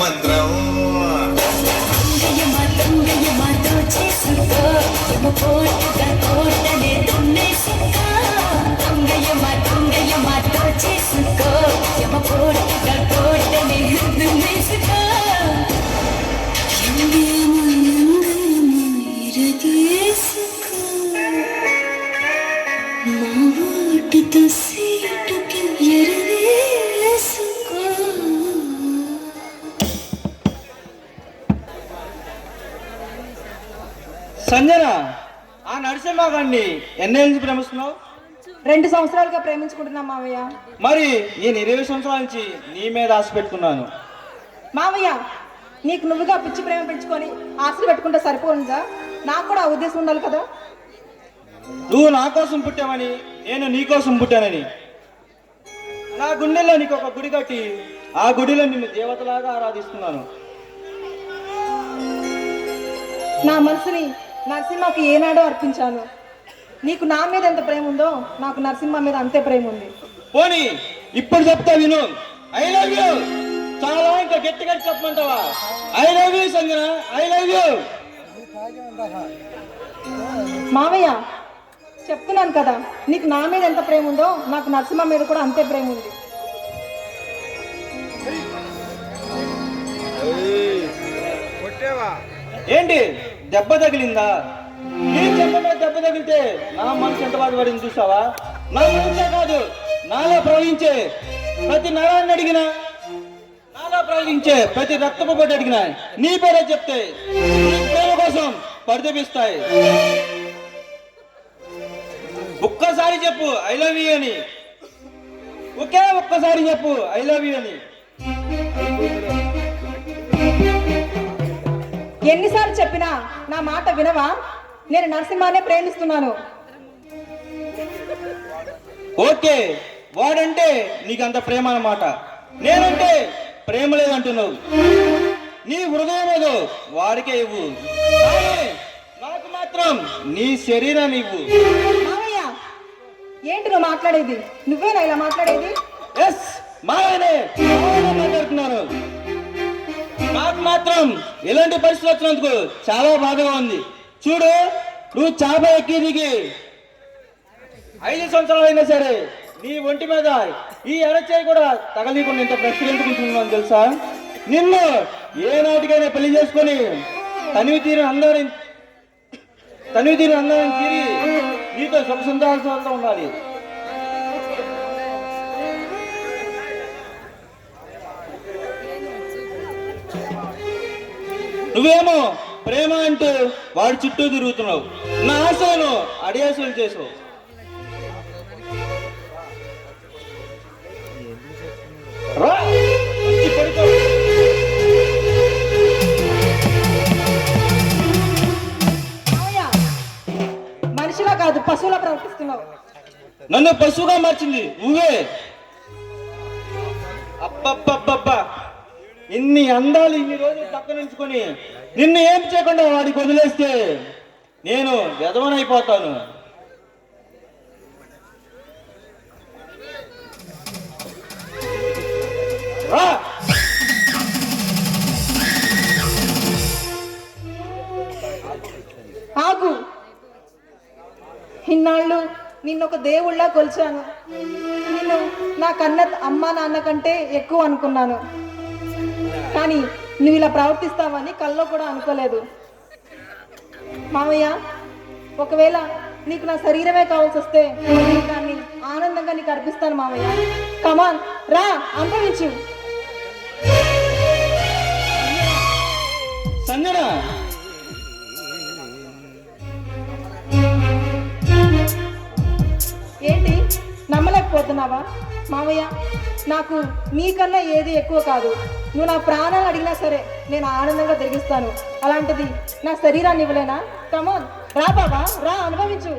మంత్రం తంగయ్యమా దోచేసుకో యమ కోటగా కోటనే దున్నేసుకో తంగయ్యమా దోచేసుకో యమ కోటగా కోటనే దున్నేసుకో మాటితో సీటుకి ఎరవేసుకో. సంజన, ఆ నరసింహ గారిని ఎన్నేళ్ళ నుంచి ప్రేమిస్తున్నావు? 2 సంవత్సరాలుగా ప్రేమించుకుంటున్నాం మావయ్య. మరి నేను 20 సంవత్సరాల నుంచి నీ మీద ఆశ పెట్టుకున్నాను. మావయ్య, నీకు నువ్వుగా పిచ్చి ప్రేమ పెంచుకొని ఆశలు పెట్టుకుంటే సరిపోనుగా? నాకు కూడా ఆ ఉద్దేశం ఉండాలి కదా. నువ్వు నా కోసం పుట్టావని, నేను నీ కోసం పుట్టానని నా గుండెల్లో నీకు ఒక గుడి కట్టి ఆ గుడిలో నిన్ను దేవతలాగా ఆరాధిస్తున్నాను. నా మనసుని నరసింహకి ఏనాడో అర్పించాను. నీకు నా మీద ఎంత ప్రేమ ఉందో నాకు నరసింహ మీద అంతే ప్రేమ ఉంది. పోనీ ఇప్పుడు చెప్తా విను. I love you. చాలా ఇంకా గట్టిగా చెప్పమంటావా? I love you Sanjana, I love you. మావయ్య, చెప్తున్నాను కదా, నీకు నా మీద ఎంత ప్రేమ ఉందో నాకు నరసింహ మీద కూడా అంతే ప్రేమ ఉంది. కొట్టేవా? ఏంటి దెబ్బ తగిలిందా? నీ చెంప మీద దెబ్బ తగిలితే నా మనసు ఎంత బాధపడింది చూసావా? నా మనసే కాదు, నాలో ప్రవహించే ప్రతి నరాన్ని అడిగినా, నాలో ప్రవహించే ప్రతి రక్తపు బొట్టు అడిగినా నీ పేరే చెప్తే నీ ప్రేమ కోసం పరితపిస్తాయి. ఒక్కసారి చెప్పు ఐ లవ్ యూ అని. ఒకే ఒక్కసారి చెప్పు ఐ లవ్ యూ అని. ఎన్నిసార్లు చెప్పినా నా మాట వినవా? నేను నరసింహానే ప్రేమిస్తున్నాను. ఓకే, వాడంటే నీకంత ప్రేమ అన్నమాట. నేనంటే ప్రేమ లేదంటున్నావు. నీ హృదయం ఏదో వాడికే ఇవ్వు, కానీ నాకు మాత్రం నీ శరీరాన్ని ఇవ్వు. మావయ్య, ఏంటి నువ్వు మాట్లాడేది? నువ్వేనా ఇలా మాట్లాడేది? ఎస్, మాయనే మాట్లాడుతున్నాను. నాకు మాత్రం ఇలాంటి పరిస్థితులు వచ్చినందుకు చాలా బాధగా ఉంది. చూడు, నువ్వు చేప ఎక్కి దిగి 5 సంవత్సరాలు అయినా సరే నీ ఒంటి మీద ఈ అరచేయి కూడా తగలీకుండా ఇంత ఫ్రెష్ ఎందుకుంటున్నాను తెలుసా? నిన్ను ఏ నాటికైనా పెళ్లి చేసుకొని తనివి తీరిన అందరిని తీరి నీతో సుఖ సంతోషాలతో ఉండాలి. నువ్వేమో ప్రేమ అంటూ వాడి చుట్టూ తిరుగుతున్నావు. నా ఆశను అడియాసలు చేసావు. రా, వచ్చి పడుకో. మావయ్య, మనిషిలా కాదు పశువులా ప్రవర్తిస్తున్నావు. నన్ను పశువుగా మార్చింది నువ్వే. అబ్బబ్బబ్బబ్బా, ఇన్ని అందాలు ఇన్ని రోజులు పక్కన ఉంచుకొని నిన్ను ఏం చేయకుండా వాడికి వదిలేస్తే నేను వెధవనైపోతాను. రా, ఆగు. ఇన్నాళ్ళు నిన్నొక దేవుళ్ళ కొలిచాను. నిన్ను నా కన్న అమ్మ నాన్న కంటే ఎక్కువ అనుకున్నాను. కానీ నువ్వు ఇలా ప్రవర్తిస్తావని కల్లో కూడా అనుకోలేదు. మావయ్య, ఒకవేళ నీకు నా శరీరమే కావాల్సి వస్తే నేను దాన్ని ఆనందంగా నీకు అర్పిస్తాను మావయ్య. కమాన్, రా, అనుభవించు. సంజన, ఏంటి నమ్మలేకపోతున్నావా? మావయ్య, నాకు నీకన్నా ఏది ఎక్కువ కాదు. నువ్వు నా ప్రాణాలు అడిగినా సరే నేను ఆనందంగా తిరిగిస్తాను. అలాంటిది నా శరీరాన్ని ఇవ్వలేనా? కమాన్, రా బాబా, రా, అనుభవించు.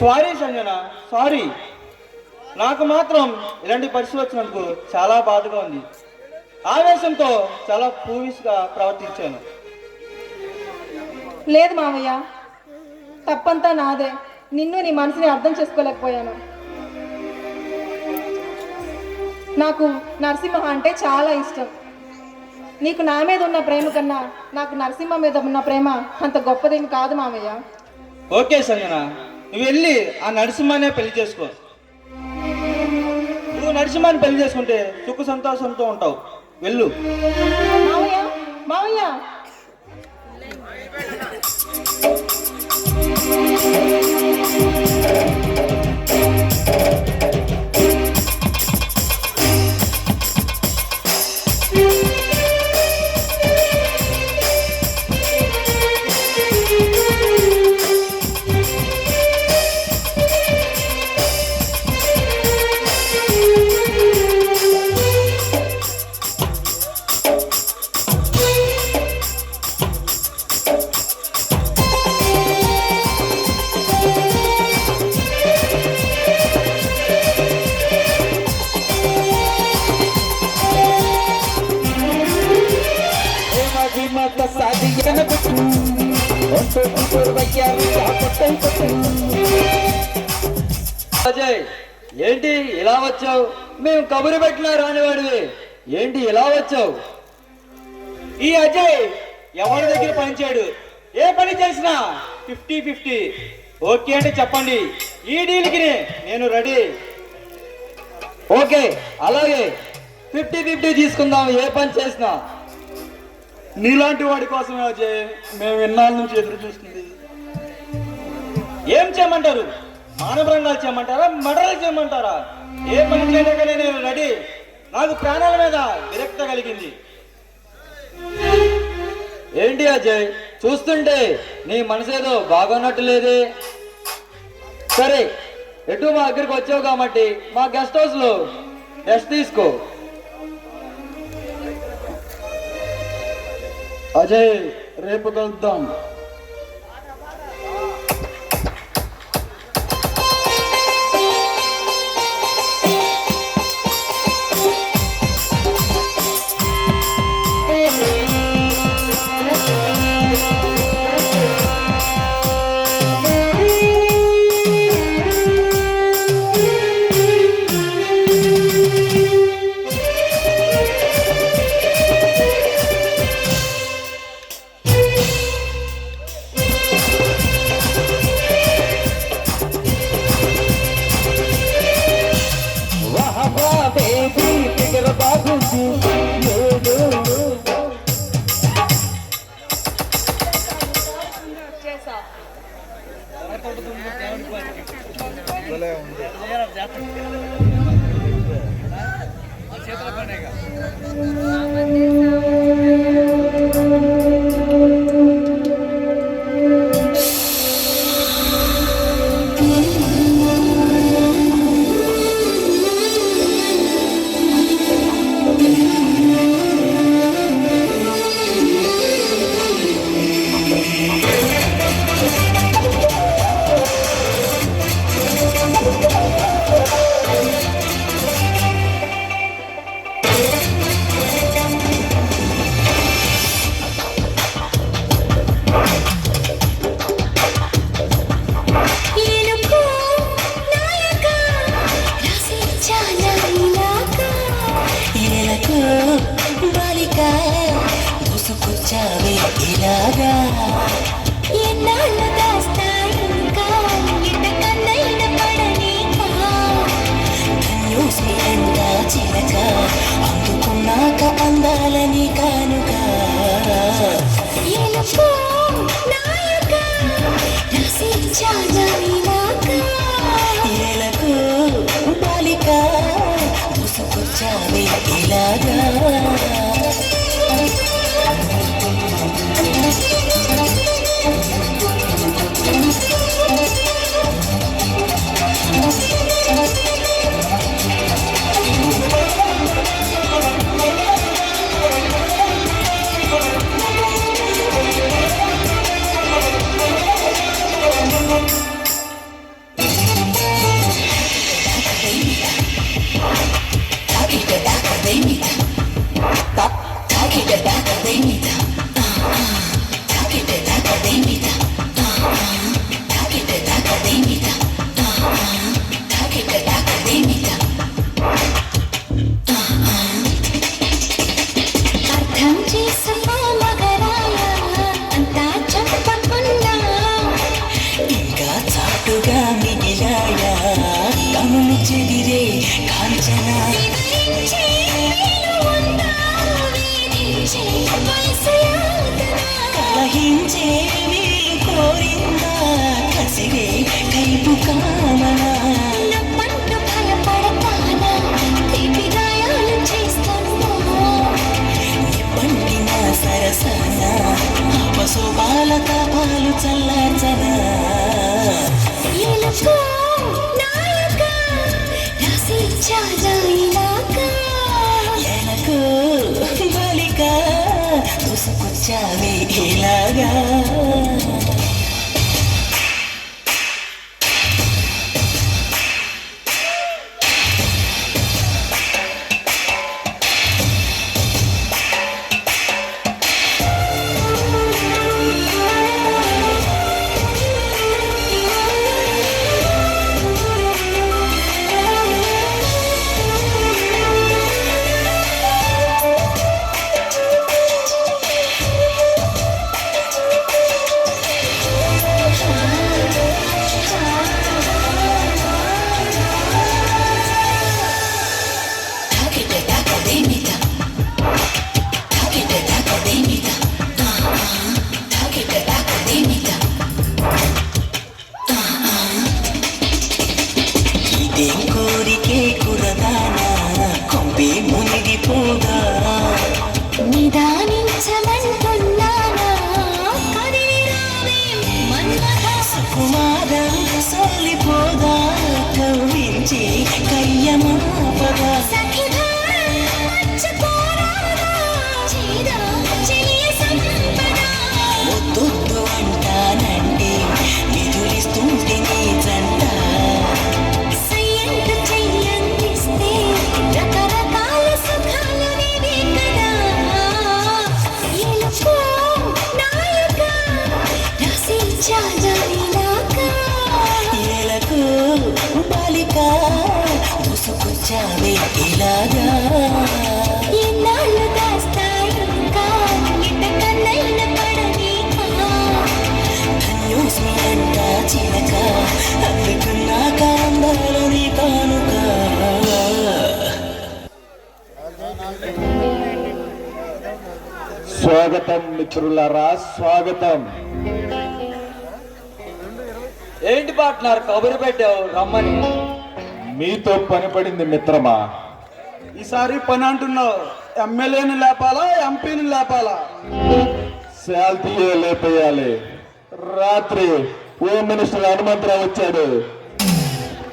Sorry Sanjana, sorry. నాకు మాత్రం ఇలాంటి పరిస్థితి వచ్చినందుకు చాలా బాధగా ఉంది. ఆవేశంతో చాలా ఫూలిష్గా ప్రవర్తించాను. లేదు మావయ్య, తప్పంతా నాదే. నిన్ను నీ మనసుని అర్థం చేసుకోలేకపోయాను. నాకు నరసింహ అంటే చాలా ఇష్టం. నీకు నా మీద ఉన్న ప్రేమ కన్నా నాకు నరసింహ మీద ఉన్న ప్రేమ అంత గొప్పదేం కాదు మామయ్య. ఓకే సంజన, నువ్వు వెళ్ళి ఆ నరసింహానే పెళ్లి చేసుకో. నువ్వు నరసింహాన్ని పెళ్లి చేసుకుంటే సుఖ సంతోషంతో ఉంటావు. వెళ్ళు. మామయ్య మామయ్య అజయ్, ఏంటి ఇలా వచ్చావు? మేము కబురు పెట్టినా రానివాడివి, ఏంటి ఇలా వచ్చావు? ఈ అజయ్ ఎవరి దగ్గర పనిచేయడు, ఏ పని చేసినా 50-50. ఓకే అంటే చెప్పండి, ఈ డీల్కి నేను రెడీ. ఓకే, అలాగే 50-50 తీసుకుందాం, ఏ పని చేసినా. నీలాంటి వాడి కోసమే అజయ్ మేము ఇన్నాళ్ళ నుంచి ఎదురు చూస్తుంది. ఏం చేయమంటారు? మానవరంగాలు చేయమంటారా, మర్డర్లు చేయమంటారా? ఏ పని చేయలేకనే నేను రెడీ. నాకు ప్రాణాల మీద విరక్త కలిగింది. ఏంటి అజయ్, చూస్తుంటే నీ మనసేదో బాగున్నట్టు లేదే. సరే, ఎటు మా దగ్గరికి వచ్చావు కాబట్టి మా గెస్ట్ హౌస్ లో రెస్ట్ తీసుకో. అజయ్, రేపు కలుద్దాం. ఇలాగా ఎన్నాళ్ళు దాస్తాయి ఇంకా ఎంతకన్నైన పడనీకా కన్యూసి అంతా చిలక అందుకున్నాక అందాలని కానుక ఎలుకో నాయక రసించానా ఇలాక ఎలకు బాలిక దూసుకొచ్చావే ఇలాగా చెదిరే కాంచన కలహించే వీలు కోరిందా కసిరే కైపు కామన పంటు భయపడతానా తీపి గాయాలు చేస్తున్నా పండిన సరసన అపశోభాల తాపాలు చల్లార్చనా ఎలుకో నాయక రాసి చాలాయినాక ఎనకు బలిక ఉసుకొచ్చావే ఇలాగా ఇదేం కోరికే కురదానా కొంపే మునిగిపోదా నిదానించమంటున్నానా కదిలి రావే మన్మథ సుకుమార సోలిపోదా కవ్వించి కయ్యమాపదా సఖిగా మర్చిపోరాదా చేదా చెలియ సంపద ముద్దు అంటానంటే నిదురిస్తుంటే నీ జంట సయ్యంటు చెయ్యందిస్తే రకరకాల సుఖాలు నీవే కదా ఎలుకో నాయక రాసి చాలాయినాక ఎలకు బాలిక ముసుకొచ్చావే ఇలాగా ఎన్నాళ్ళు దాస్తాయింకా ఎటకన్నైన పడనీకా ధన్యోస్మి అంట చిలక అందుకున్నాక అందాలు నీ కానుక స్వాగతం మిత్రులారా, స్వాగతం. ఏంటి పార్ట్నర్ కబురు పెట్టావు రమ్మని? మీతో పని పడింది మిత్రమా. ఈసారి పని అంటున్నావు, ఎమ్మెల్యేని లేపాలా ఎంపీని లేపాలా? శాల్తీయే లేపేయాలి. రాత్రి హోమ్ మినిస్టర్ హనుమంతరావు వచ్చాడు.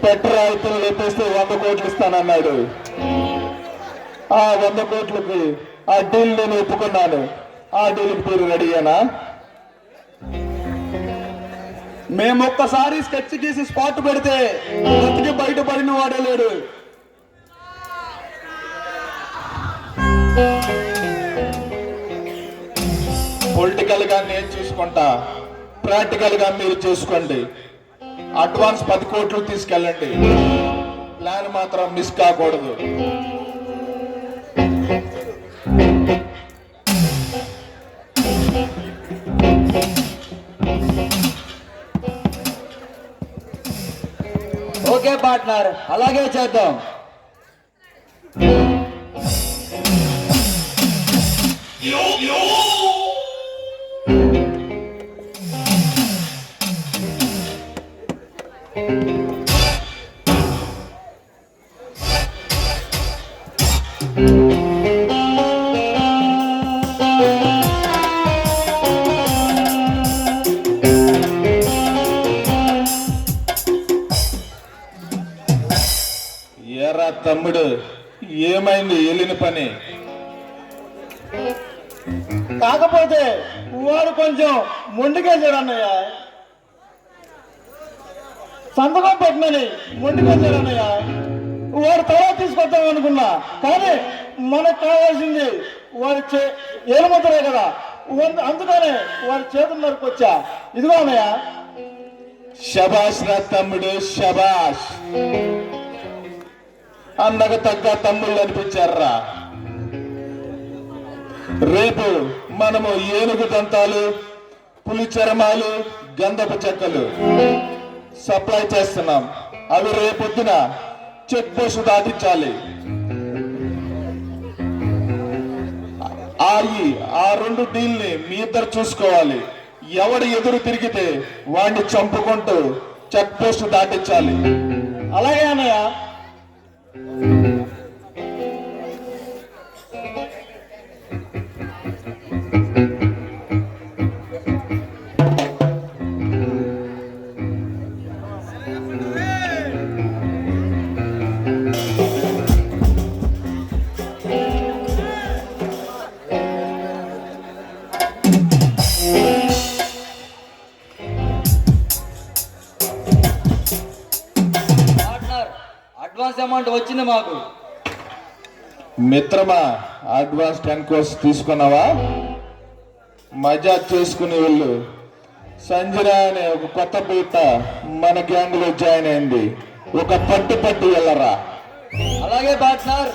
పెట్రాయితీలు లేపేస్తే 100 కోట్లు ఇస్తానన్నాడు. ఆ 100 కోట్లకి ఆ డీల్ నేను ఒప్పుకున్నాను. ఆ డీల్కి మీరు రెడీయేనా? మేమొక్కసారి స్కెచ్ గీసి స్పాట్ పెడితే బతికి బయటపడిన వాడే లేడు. పొలిటికల్ గా నేను చూసుకుంటా, ప్రాక్టికల్ గా మీరు చూసుకోండి. అడ్వాన్స్ 10 కోట్లు తీసుకెళ్ళండి. ప్లాన్ మాత్రం మిస్ కాకూడదు. ఓకే పార్ట్నర్, అలాగే చేద్దాం. ఏరా తమ్ముడు, ఏమైంది వెళ్ళిన పని? కాకపోతే వాడు కొంచెం మొండికెళ్ళాడు అన్నయ్య. సంతకం పెట్టినని మొండికెళ్ళాడు అన్నయ్య. వాడు తర్వాత తీసుకొద్దాం అనుకున్నా, కానీ మనకు కావాల్సింది వాడి ఏలుముద్రే కదా, అందుకనే వాడి చేతుల వరకు వచ్చా. ఇదిగో అన్నయ్య. శబాష్ రా తమ్ముడు, శబాష్. అన్నకు తగ్గ తమ్ముళ్ళు అనిపించారా? రేపు మనము ఏనుగు దంతాలు, పులి చర్మాలు, గంధపు చెక్కలు సప్లై చేస్తున్నాం. అవి రేపొద్దున చెక్ పోస్ట్ దాటించాలి. ఆ రెండు డీల్ని మీ ఇద్దరు చూసుకోవాలి. ఎవడు ఎదురు తిరిగితే వాడిని చంపుకుంటూ చెక్ పోస్ట్ దాటించాలి. అలాగే అన్నయ్య. అడ్వాన్స్ అమౌంట్ వచ్చింది మాకు. మిత్రమా, అడ్వాన్స్ 10 crores తీసుకున్నావా? మజా చేసుకునే వెళ్ళు. సంజన అనే ఒక కొత్త పీట మన గ్యాంగ్ లో జాయిన్ అయింది. ఒక పట్టు వెళ్ళరా. అలాగే పార్ట్నర్.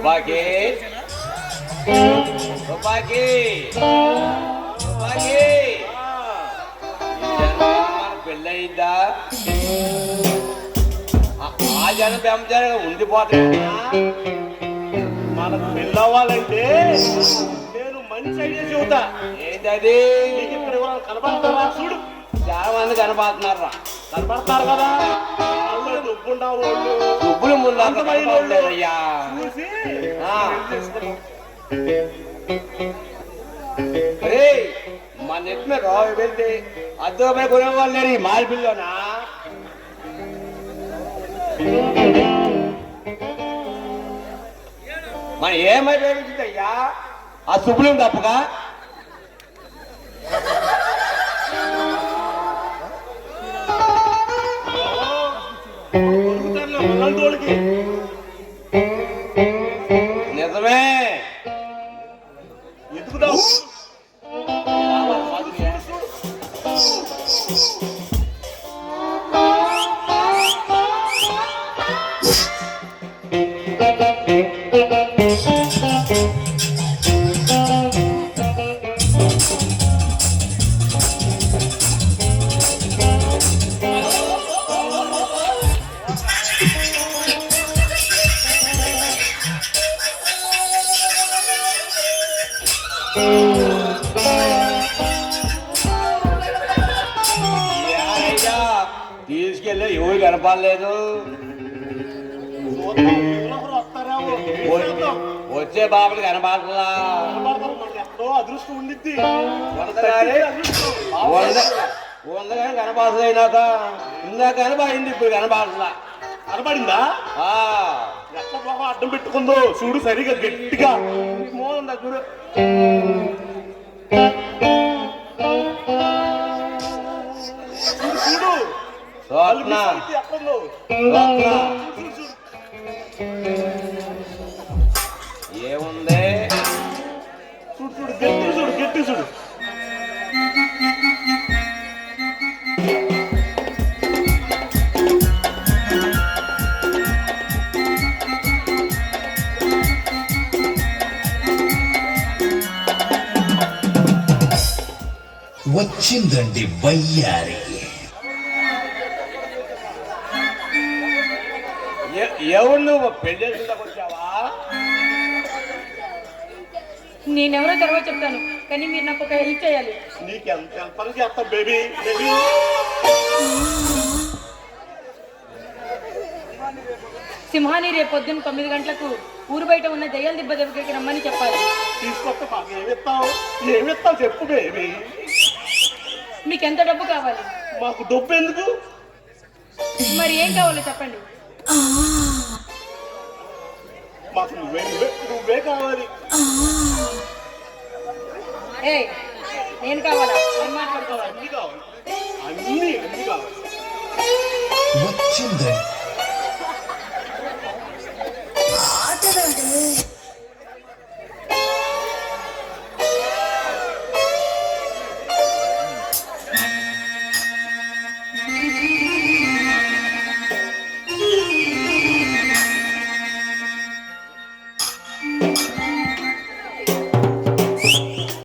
తుపాకీ తుపాకీ తుపాకీ మన పెళ్ళయిందా ఆ జనం పెంచారు ఉండిపోతుంది మనకు పిల్లవాళ్ళంటే నేను మంచి ఐడియా చెబుతా. ఏంటది నీకు ఇక్కడ ఎవరైనా కనపడతారా చూడు. చాలా మంది కనపడుతున్నారా కనపడతారు కదా, వాళ్ళు దుబ్బుండా వాళ్ళు దుబ్బులు ముందు అందమైన వాళ్ళు. అయ్యా చూసి మన ఎత్తున రావు వెళ్తే అద్దోపై కొనేవాళ్ళు లేరు ఈ మార్పిల్లోనా. మన ఏమైపోయిందయ్యా ఆ శుభ్రం తప్పగా. తోడికి నిజమే ఎదుగుదాం. తీసుకెళ్ళి ఎవరు కనపడలేదు. వచ్చే బాబులు కనపడలా. అదృష్టం ఉండిద్ది. వందగానే కనపడలేదు. నాకు ఇందాక కనపడింది, ఇప్పుడు కనపడలా. కనపడిందా? ఎట్లా బాబా అడ్డం పెట్టుకుందో చూడు, సరిగా గట్టిగా మోహన్ దగ్గర చూడు. స్వప్న ఎక్కడుందో స్వప్న ఏముంది చూడు చూడు, గట్టి చూడు, గట్టి చూడు. వచ్చిందండి వయ్యారి. ఎవరు నువ్వు పెళ్లి వచ్చావా? నేనెవరో తర్వాత చెప్తాను, కానీ మీరు నాకు ఒక హెల్ప్ చేయాలి. నీకు ఎంత పని చేస్తా బేబీ. బేబీ సింహాని రేపు పొద్దున్న 9 గంటలకు ఊరు బయట ఉన్న దయ్యాల దిబ్బ దగ్గరికి రమ్మని చెప్పాలి. తీసుకొస్తే మాకు ఏమిస్తావు చెప్పు బేబీ. మీకు ఎంత డబ్బు కావాలి? మాకు డబ్బు ఎందుకు? మరి ఏం కావాలో చెప్పండి. మాకు నువ్వే కావాలి. ఏ నేను కావాలా? ఏం మాట్లాడుకోవాలి? అన్ని కావాలి, అన్ని కావాలి. వచ్చిందండి